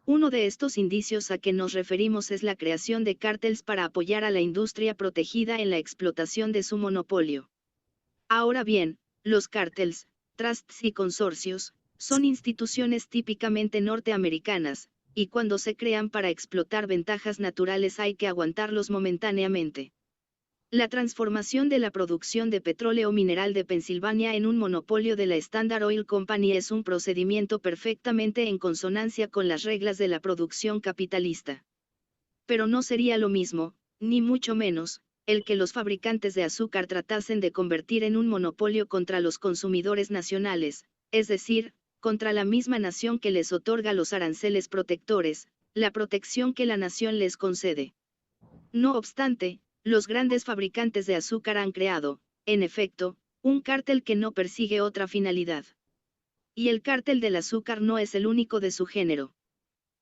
Uno de estos indicios a que nos referimos es la creación de cárteles para apoyar a la industria protegida en la explotación de su monopolio. Ahora bien, los cárteles, trusts y consorcios, son instituciones típicamente norteamericanas, y cuando se crean para explotar ventajas naturales hay que aguantarlos momentáneamente. La transformación de la producción de petróleo mineral de Pensilvania en un monopolio de la Standard Oil Company es un procedimiento perfectamente en consonancia con las reglas de la producción capitalista. Pero no sería lo mismo, ni mucho menos, el que los fabricantes de azúcar tratasen de convertir en un monopolio contra los consumidores nacionales, es decir, contra la misma nación que les otorga los aranceles protectores, la protección que la nación les concede. No obstante, los grandes fabricantes de azúcar han creado, en efecto, un cártel que no persigue otra finalidad. Y el cártel del azúcar no es el único de su género.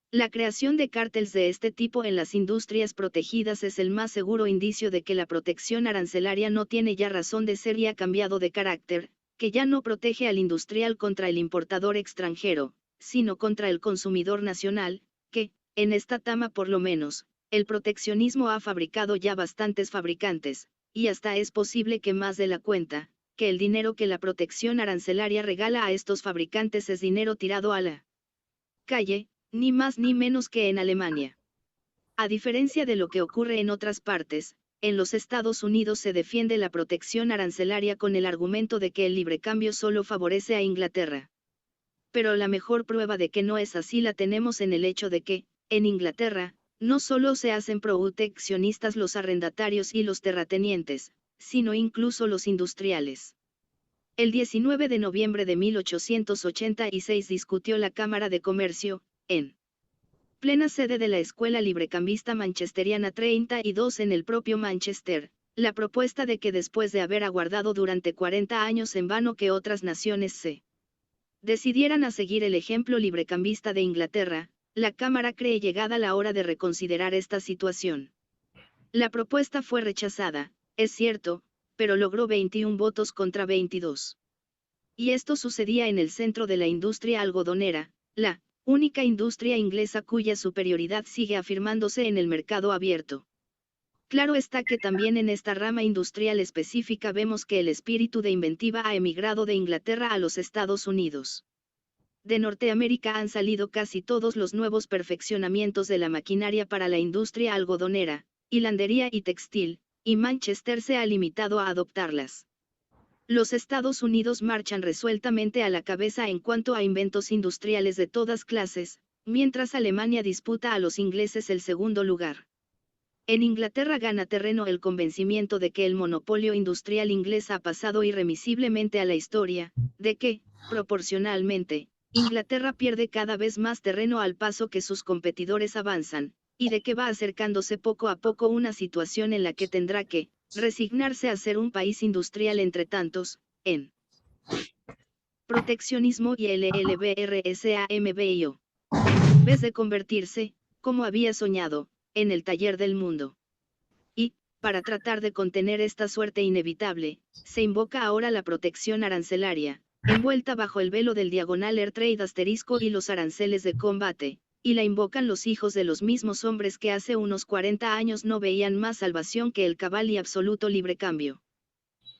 La creación de cárteles de este tipo en las industrias protegidas es el más seguro indicio de que la protección arancelaria no tiene ya razón de ser y ha cambiado de carácter, que ya no protege al industrial contra el importador extranjero, sino contra el consumidor nacional, que, en esta tama por lo menos, el proteccionismo ha fabricado ya bastantes fabricantes, y hasta es posible que más de la cuenta, que el dinero que la protección arancelaria regala a estos fabricantes es dinero tirado a la calle, ni más ni menos que en Alemania. A diferencia de lo que ocurre en otras partes, en los Estados Unidos se defiende la protección arancelaria con el argumento de que el librecambio solo favorece a Inglaterra. Pero la mejor prueba de que no es así la tenemos en el hecho de que, en Inglaterra, no solo se hacen proteccionistas los arrendatarios y los terratenientes, sino incluso los industriales. El 19 de noviembre de 1886 discutió la Cámara de Comercio, en plena sede de la Escuela Librecambista Manchesteriana 32 en el propio Manchester, la propuesta de que después de haber aguardado durante 40 años en vano que otras naciones se decidieran a seguir el ejemplo librecambista de Inglaterra, la Cámara cree llegada la hora de reconsiderar esta situación. La propuesta fue rechazada, es cierto, pero logró 21 votos contra 22. Y esto sucedía en el centro de la industria algodonera, la única industria inglesa cuya superioridad sigue afirmándose en el mercado abierto. Claro está que también en esta rama industrial específica vemos que el espíritu de inventiva ha emigrado de Inglaterra a los Estados Unidos. De Norteamérica han salido casi todos los nuevos perfeccionamientos de la maquinaria para la industria algodonera, hilandería y textil, y Manchester se ha limitado a adoptarlas. Los Estados Unidos marchan resueltamente a la cabeza en cuanto a inventos industriales de todas clases, mientras Alemania disputa a los ingleses el segundo lugar. En Inglaterra gana terreno el convencimiento de que el monopolio industrial inglés ha pasado irremisiblemente a la historia, de que, proporcionalmente, Inglaterra pierde cada vez más terreno al paso que sus competidores avanzan, y de que va acercándose poco a poco una situación en la que tendrá que resignarse a ser un país industrial entre tantos, en proteccionismo y LLBRSAMBIO. En vez de convertirse, como había soñado, en el taller del mundo. Y, para tratar de contener esta suerte inevitable, se invoca ahora la protección arancelaria, envuelta bajo el velo del diagonal Air Trade asterisco y los aranceles de combate, y la invocan los hijos de los mismos hombres que hace unos 40 años no veían más salvación que el cabal y absoluto librecambio.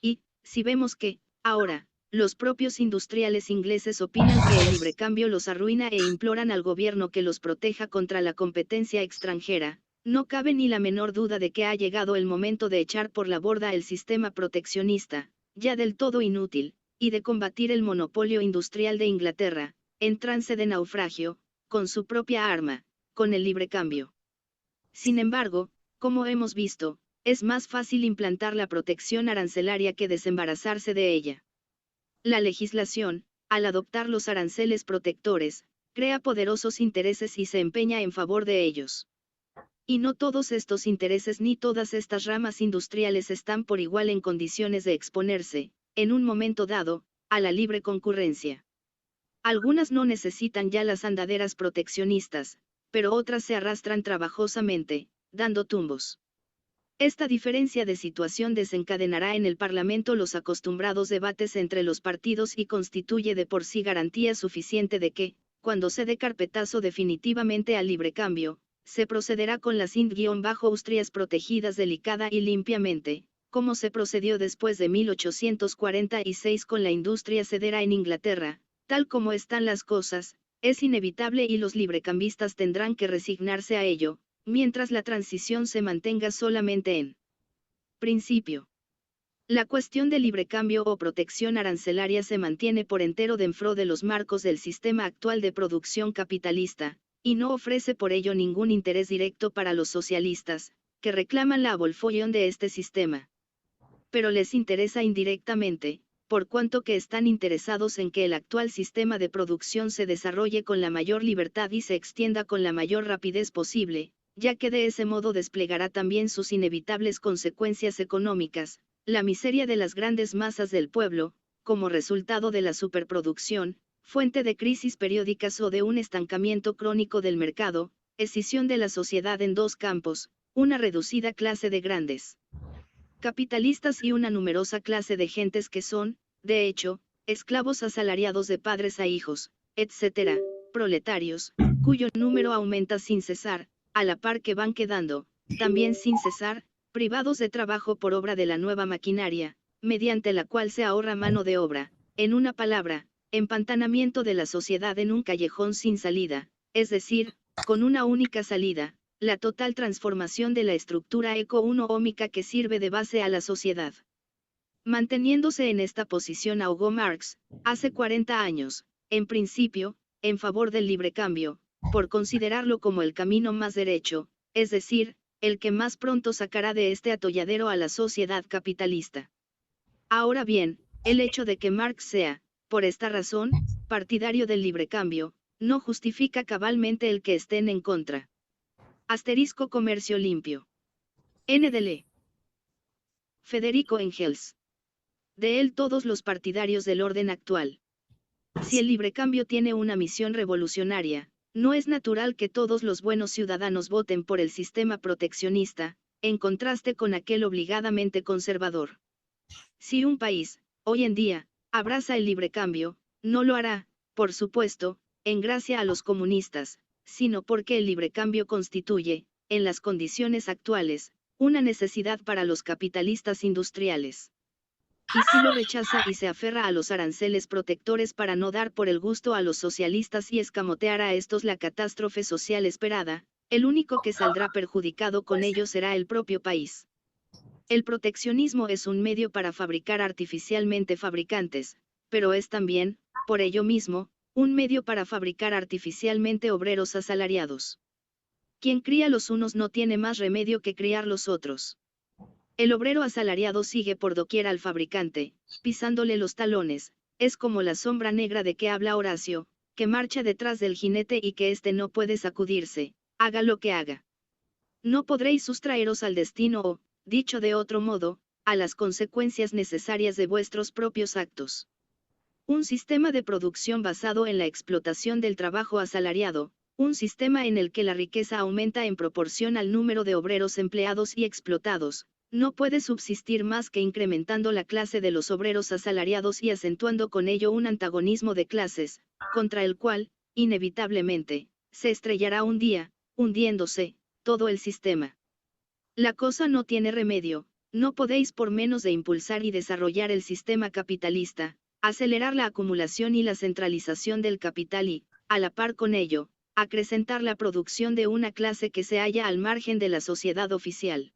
Y, si vemos que, ahora, los propios industriales ingleses opinan que el librecambio los arruina e imploran al gobierno que los proteja contra la competencia extranjera, no cabe ni la menor duda de que ha llegado el momento de echar por la borda el sistema proteccionista, ya del todo inútil, y de combatir el monopolio industrial de Inglaterra, en trance de naufragio, con su propia arma, con el librecambio. Sin embargo, como hemos visto, es más fácil implantar la protección arancelaria que desembarazarse de ella. La legislación, al adoptar los aranceles protectores, crea poderosos intereses y se empeña en favor de ellos. Y no todos estos intereses ni todas estas ramas industriales están por igual en condiciones de exponerse, en un momento dado, a la libre concurrencia. Algunas no necesitan ya las andaderas proteccionistas, pero otras se arrastran trabajosamente, dando tumbos. Esta diferencia de situación desencadenará en el Parlamento los acostumbrados debates entre los partidos y constituye de por sí garantía suficiente de que, cuando se dé carpetazo definitivamente al librecambio, se procederá con las Ind-Austrias protegidas delicada y limpiamente, como se procedió después de 1846 con la industria cedera en Inglaterra. Tal como están las cosas, es inevitable y los librecambistas tendrán que resignarse a ello, mientras la transición se mantenga solamente en principio. La cuestión del librecambio o protección arancelaria se mantiene por entero dentro de los marcos del sistema actual de producción capitalista, y no ofrece por ello ningún interés directo para los socialistas, que reclaman la abolición de este sistema. Pero les interesa indirectamente, por cuanto que están interesados en que el actual sistema de producción se desarrolle con la mayor libertad y se extienda con la mayor rapidez posible, ya que de ese modo desplegará también sus inevitables consecuencias económicas, la miseria de las grandes masas del pueblo, como resultado de la superproducción, fuente de crisis periódicas o de un estancamiento crónico del mercado, escisión de la sociedad en dos campos, una reducida clase de grandes capitalistas y una numerosa clase de gentes que son, de hecho, esclavos asalariados de padres a hijos, etc., proletarios, cuyo número aumenta sin cesar, a la par que van quedando, también sin cesar, privados de trabajo por obra de la nueva maquinaria, mediante la cual se ahorra mano de obra, en una palabra, empantanamiento de la sociedad en un callejón sin salida, es decir, con una única salida, la total transformación de la estructura económica que sirve de base a la sociedad. Manteniéndose en esta posición ahogó Marx, hace 40 años, en principio, en favor del librecambio, por considerarlo como el camino más derecho, es decir, el que más pronto sacará de este atolladero a la sociedad capitalista. Ahora bien, el hecho de que Marx sea, por esta razón, partidario del librecambio, no justifica cabalmente el que estén en contra. Asterisco Comercio Limpio. NDL. Federico Engels. De él todos los partidarios del orden actual. Si el librecambio tiene una misión revolucionaria, no es natural que todos los buenos ciudadanos voten por el sistema proteccionista, en contraste con aquel obligadamente conservador. Si un país, hoy en día, abraza el librecambio, no lo hará, por supuesto, en gracia a los comunistas, sino porque el librecambio constituye, en las condiciones actuales, una necesidad para los capitalistas industriales. Y si lo rechaza y se aferra a los aranceles protectores para no dar por el gusto a los socialistas y escamotear a estos la catástrofe social esperada, el único que saldrá perjudicado con ello será el propio país. El proteccionismo es un medio para fabricar artificialmente fabricantes, pero es también, por ello mismo, un medio para fabricar artificialmente obreros asalariados. Quien cría los unos no tiene más remedio que criar los otros. El obrero asalariado sigue por doquier al fabricante, pisándole los talones, es como la sombra negra de que habla Horacio, que marcha detrás del jinete y que éste no puede sacudirse, haga lo que haga. No podréis sustraeros al destino o, dicho de otro modo, a las consecuencias necesarias de vuestros propios actos. Un sistema de producción basado en la explotación del trabajo asalariado, un sistema en el que la riqueza aumenta en proporción al número de obreros empleados y explotados, no puede subsistir más que incrementando la clase de los obreros asalariados y acentuando con ello un antagonismo de clases, contra el cual, inevitablemente, se estrellará un día, hundiéndose, todo el sistema. La cosa no tiene remedio, no podéis por menos de impulsar y desarrollar el sistema capitalista, acelerar la acumulación y la centralización del capital y, a la par con ello, acrecentar la producción de una clase que se halla al margen de la sociedad oficial.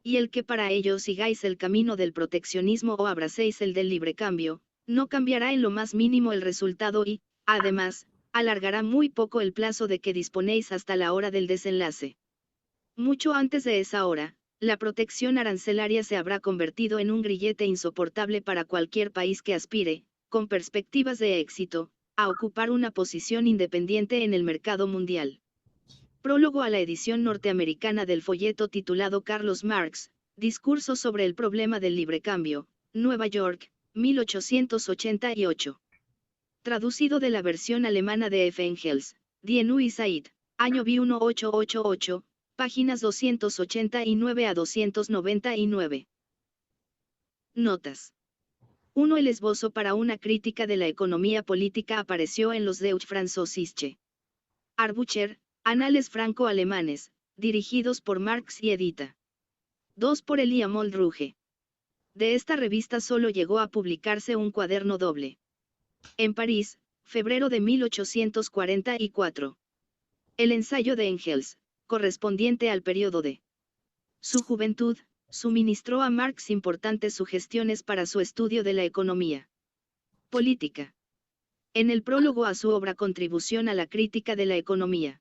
Y el que para ello sigáis el camino del proteccionismo o abracéis el del librecambio, no cambiará en lo más mínimo el resultado y, además, alargará muy poco el plazo de que disponéis hasta la hora del desenlace. Mucho antes de esa hora, la protección arancelaria se habrá convertido en un grillete insoportable para cualquier país que aspire, con perspectivas de éxito, a ocupar una posición independiente en el mercado mundial. Prólogo a la edición norteamericana del folleto titulado Carlos Marx, Discurso sobre el problema del librecambio, Nueva York, 1888. Traducido de la versión alemana de F. Engels, Die Neue Zeit, año B 1888, páginas 289 a 299. Notas. 1. El esbozo para una crítica de la economía política apareció en los Deutsche Französische Arbucher, Anales franco-alemanes, dirigidos por Marx y Edita. 2. Por Elia Moldruge. De esta revista solo llegó a publicarse un cuaderno doble. En París, febrero de 1844. El ensayo de Engels, correspondiente al periodo de su juventud, suministró a Marx importantes sugestiones para su estudio de la economía política. En el prólogo a su obra Contribución a la crítica de la economía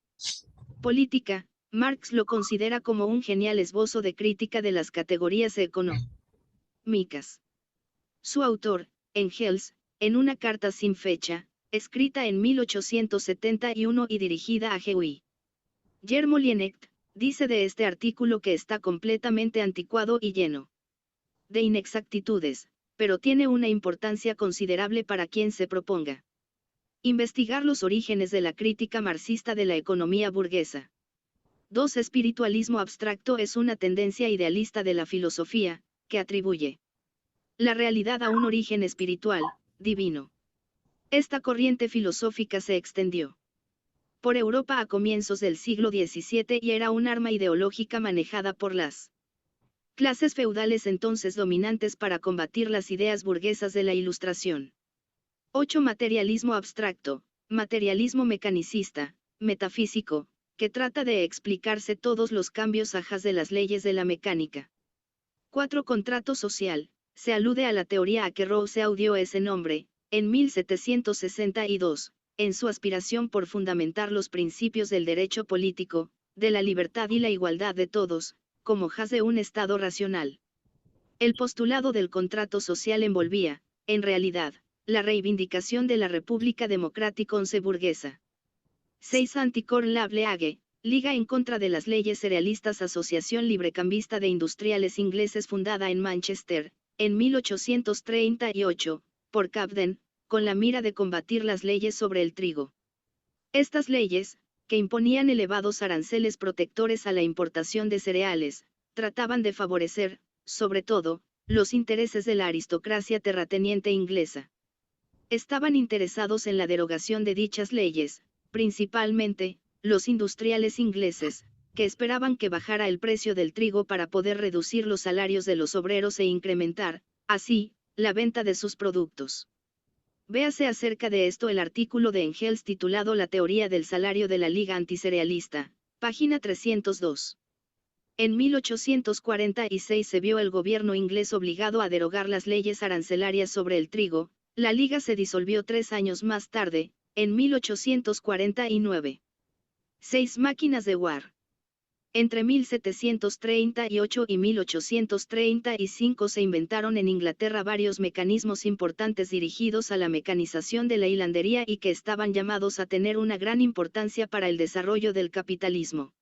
política, Marx lo considera como un genial esbozo de crítica de las categorías económicas. Su autor, Engels, en una carta sin fecha, escrita en 1871 y dirigida a G.U.I. Yermolinecht, dice de este artículo que está completamente anticuado y lleno de inexactitudes, pero tiene una importancia considerable para quien se proponga investigar los orígenes de la crítica marxista de la economía burguesa. 2. Espiritualismo abstracto es una tendencia idealista de la filosofía, que atribuye la realidad a un origen espiritual, divino. Esta corriente filosófica se extendió por Europa a comienzos del siglo XVII y era un arma ideológica manejada por las clases feudales entonces dominantes para combatir las ideas burguesas de la Ilustración. 8. Materialismo abstracto, materialismo mecanicista, metafísico, que trata de explicarse todos los cambios ajas de las leyes de la mecánica. 4. Contrato social, se alude a la teoría a que Rousseau dio ese nombre, en 1762, en su aspiración por fundamentar los principios del derecho político, de la libertad y la igualdad de todos, como haz de un Estado racional. El postulado del contrato social envolvía, en realidad, la reivindicación de la República Democrática burguesa. 6. Anti-Corn League, Liga en contra de las leyes cerealistas, asociación librecambista de industriales ingleses fundada en Manchester, en 1838, por Camden, con la mira de combatir las leyes sobre el trigo. Estas leyes, que imponían elevados aranceles protectores a la importación de cereales, trataban de favorecer, sobre todo, los intereses de la aristocracia terrateniente inglesa. Estaban interesados en la derogación de dichas leyes, principalmente, los industriales ingleses, que esperaban que bajara el precio del trigo para poder reducir los salarios de los obreros e incrementar, así, la venta de sus productos. Véase acerca de esto el artículo de Engels titulado La teoría del salario de la Liga Anticerealista, página 302. En 1846 se vio el gobierno inglés obligado a derogar las leyes arancelarias sobre el trigo. La Liga se disolvió 3 años más tarde, en 1849. 6. Máquinas de War. Entre 1738 y 1835 se inventaron en Inglaterra varios mecanismos importantes dirigidos a la mecanización de la hilandería y que estaban llamados a tener una gran importancia para el desarrollo del capitalismo.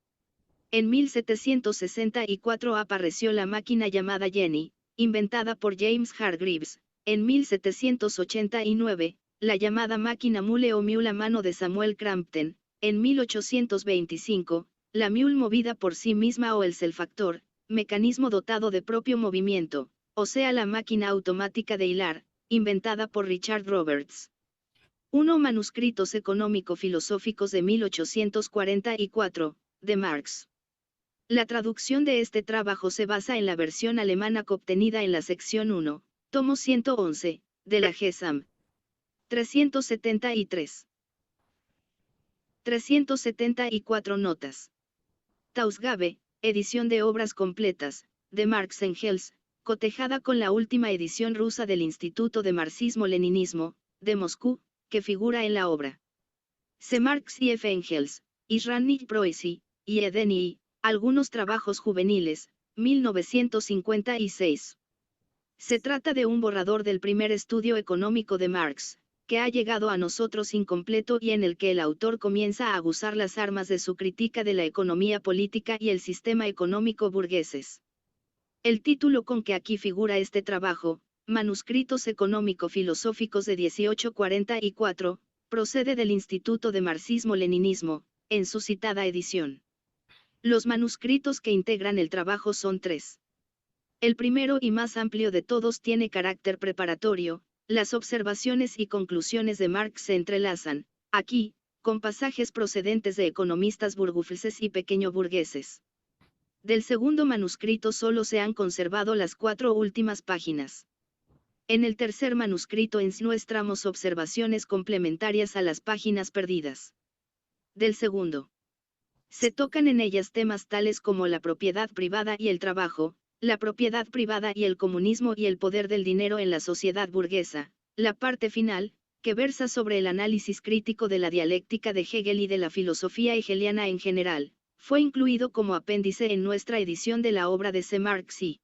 En 1764 apareció la máquina llamada Jenny, inventada por James Hargreaves. En 1789, la llamada máquina mule o mule a mano de Samuel Crampton. En 1825, la mule movida por sí misma o el selfactor, mecanismo dotado de propio movimiento, o sea la máquina automática de hilar, inventada por Richard Roberts. 1. Manuscritos económico-filosóficos de 1844, de Marx. La traducción de este trabajo se basa en la versión alemana obtenida en la sección 1. Tomo 111, de la GESAM. 373. 374 notas. Tausgabe, edición de obras completas, de Marx Engels, cotejada con la última edición rusa del Instituto de Marxismo-Leninismo, de Moscú, que figura en la obra. C. Marx y F. Engels, Israelny Proesi, y Edeni, algunos trabajos juveniles, 1956. Se trata de un borrador del primer estudio económico de Marx, que ha llegado a nosotros incompleto y en el que el autor comienza a aguzar las armas de su crítica de la economía política y el sistema económico burgueses. El título con que aquí figura este trabajo, Manuscritos económico-filosóficos de 1844, procede del Instituto de Marxismo-Leninismo, en su citada edición. Los manuscritos que integran el trabajo son 3. El primero y más amplio de todos tiene carácter preparatorio. Las observaciones y conclusiones de Marx se entrelazan, aquí, con pasajes procedentes de economistas burgueses y pequeño burgueses. Del segundo manuscrito solo se han conservado las 4 últimas páginas. En el tercer manuscrito encontramos observaciones complementarias a las páginas perdidas. Del segundo, se tocan en ellas temas tales como la propiedad privada y el trabajo, la propiedad privada y el comunismo y el poder del dinero en la sociedad burguesa. La parte final, que versa sobre el análisis crítico de la dialéctica de Hegel y de la filosofía hegeliana en general, fue incluido como apéndice en nuestra edición de la obra de C. Marx y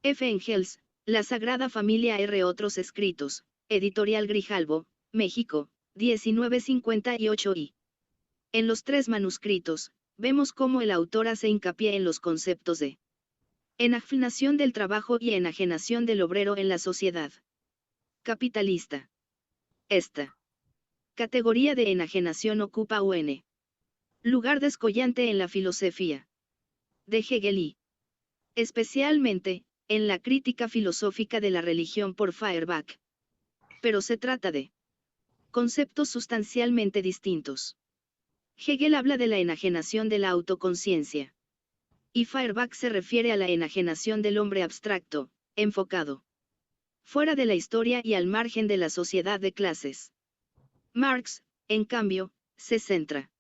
F. Engels, La Sagrada Familia R. Otros escritos, Editorial Grijalbo, México, 1958 y. En los 3 manuscritos, vemos cómo el autor hace hincapié en los conceptos de enajenación del trabajo y enajenación del obrero en la sociedad capitalista. Esta categoría de enajenación ocupa un lugar descollante en la filosofía de Hegel y, especialmente, en la crítica filosófica de la religión por Feuerbach. Pero se trata de conceptos sustancialmente distintos. Hegel habla de la enajenación de la autoconciencia. Y Feuerbach se refiere a la enajenación del hombre abstracto, enfocado fuera de la historia y al margen de la sociedad de clases. Marx, en cambio, se centra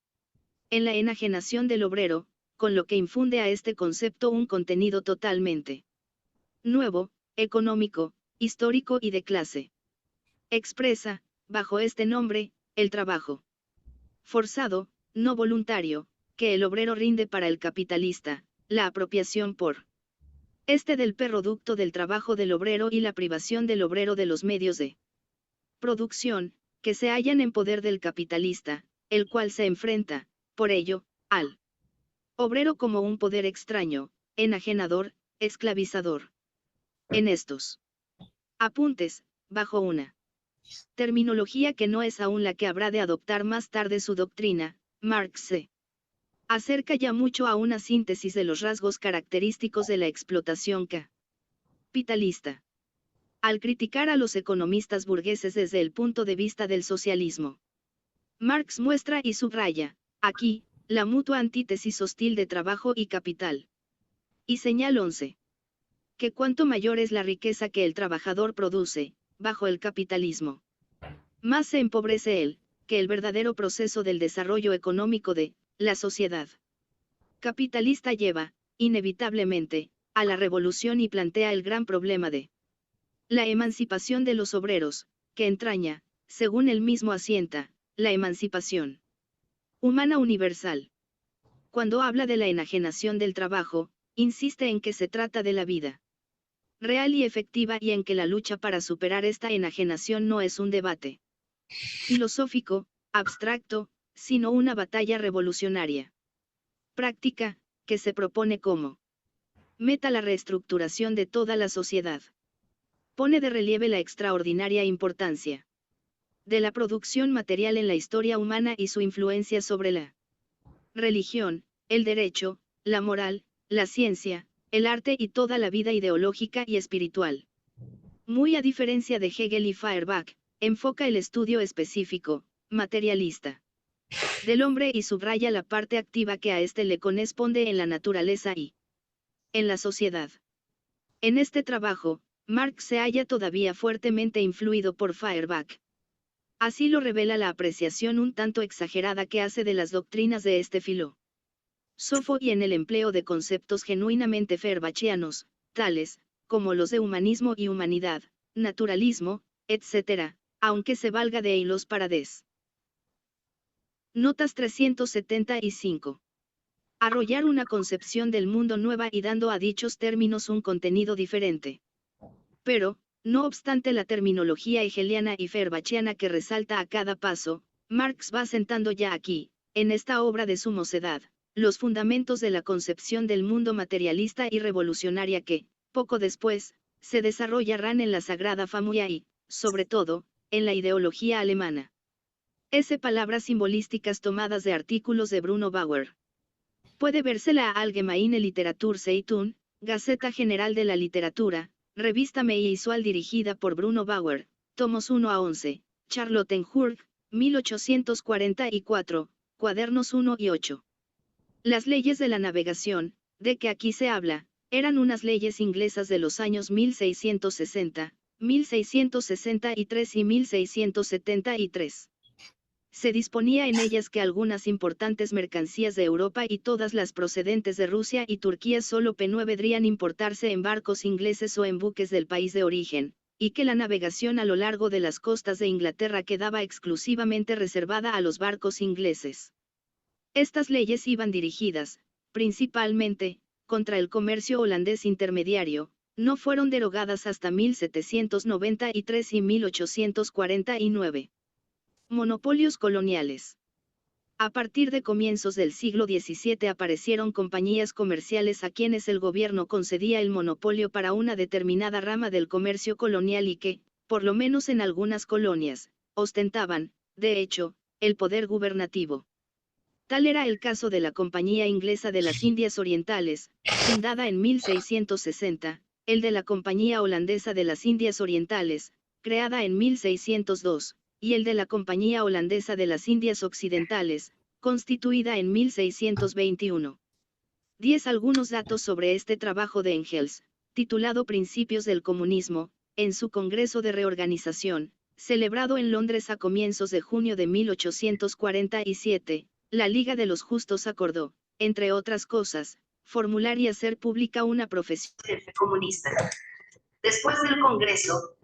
en la enajenación del obrero, con lo que infunde a este concepto un contenido totalmente nuevo, económico, histórico y de clase. Expresa, bajo este nombre, el trabajo forzado, no voluntario, que el obrero rinde para el capitalista, la apropiación por este del producto del trabajo del obrero y la privación del obrero de los medios de producción, que se hallan en poder del capitalista, el cual se enfrenta, por ello, al obrero como un poder extraño, enajenador, esclavizador. En estos apuntes, bajo una terminología que no es aún la que habrá de adoptar más tarde su doctrina, Marx se acerca ya mucho a una síntesis de los rasgos característicos de la explotación capitalista. Al criticar a los economistas burgueses desde el punto de vista del socialismo, Marx muestra y subraya, aquí, la mutua antítesis hostil de trabajo y capital. Y señala 11. Que cuanto mayor es la riqueza que el trabajador produce, bajo el capitalismo, más se empobrece él, que el verdadero proceso del desarrollo económico de la sociedad capitalista lleva, inevitablemente, a la revolución y plantea el gran problema de la emancipación de los obreros, que entraña, según él mismo asienta, la emancipación humana universal. Cuando habla de la enajenación del trabajo, insiste en que se trata de la vida real y efectiva y en que la lucha para superar esta enajenación no es un debate filosófico, abstracto, sino una batalla revolucionaria práctica, que se propone como meta la reestructuración de toda la sociedad. Pone de relieve la extraordinaria importancia de la producción material en la historia humana y su influencia sobre la religión, el derecho, la moral, la ciencia, el arte y toda la vida ideológica y espiritual. Muy a diferencia de Hegel y Feuerbach, enfoca el estudio específico, materialista del hombre y subraya la parte activa que a éste le corresponde en la naturaleza y en la sociedad. En este trabajo, Marx se halla todavía fuertemente influido por Feuerbach. Así lo revela la apreciación un tanto exagerada que hace de las doctrinas de este filósofo y en el empleo de conceptos genuinamente feuerbachianos, tales como los de humanismo y humanidad, naturalismo, etc., aunque se valga de ellos para Notas 375. Arrollar una concepción del mundo nueva y dando a dichos términos un contenido diferente. Pero, No obstante la terminología hegeliana y feuerbachiana que resalta a cada paso, Marx va sentando ya aquí, en esta obra de su mocedad, los fundamentos de la concepción del mundo materialista y revolucionaria que, poco después, se desarrollarán en la Sagrada Familia y, sobre todo, en la ideología alemana. S. Palabras simbolísticas tomadas de artículos de Bruno Bauer. Puede verse la Allgemeine Literaturzeitung, Gaceta General de la Literatura, revista mensual dirigida por Bruno Bauer, tomos 1 a 11, Charlottenburg, 1844, cuadernos 1 y 8. Las leyes de la navegación, de que aquí se habla, eran unas leyes inglesas de los años 1660, 1663 y 1673. Se disponía en ellas que algunas importantes mercancías de Europa y todas las procedentes de Rusia y Turquía solo no podrían importarse en barcos ingleses o en buques del país de origen, y que la navegación a lo largo de las costas de Inglaterra quedaba exclusivamente reservada a los barcos ingleses. Estas leyes iban dirigidas, principalmente, contra el comercio holandés intermediario, no fueron derogadas hasta 1793 y 1849. Monopolios coloniales. A partir de comienzos del siglo XVII aparecieron compañías comerciales a quienes el gobierno concedía el monopolio para una determinada rama del comercio colonial y que, por lo menos en algunas colonias, ostentaban, de hecho, el poder gubernativo. Tal era el caso de la Compañía Inglesa de las Indias Orientales, fundada en 1660, el de la Compañía Holandesa de las Indias Orientales, creada en 1602, y el de la Compañía Holandesa de las Indias Occidentales, constituida en 1621. 10. Algunos datos sobre este trabajo de Engels, titulado Principios del Comunismo, en su Congreso de Reorganización, celebrado en Londres a comienzos de junio de 1847, la Liga de los Justos acordó, entre otras cosas, formular y hacer pública una profesión comunista. Después del Congreso,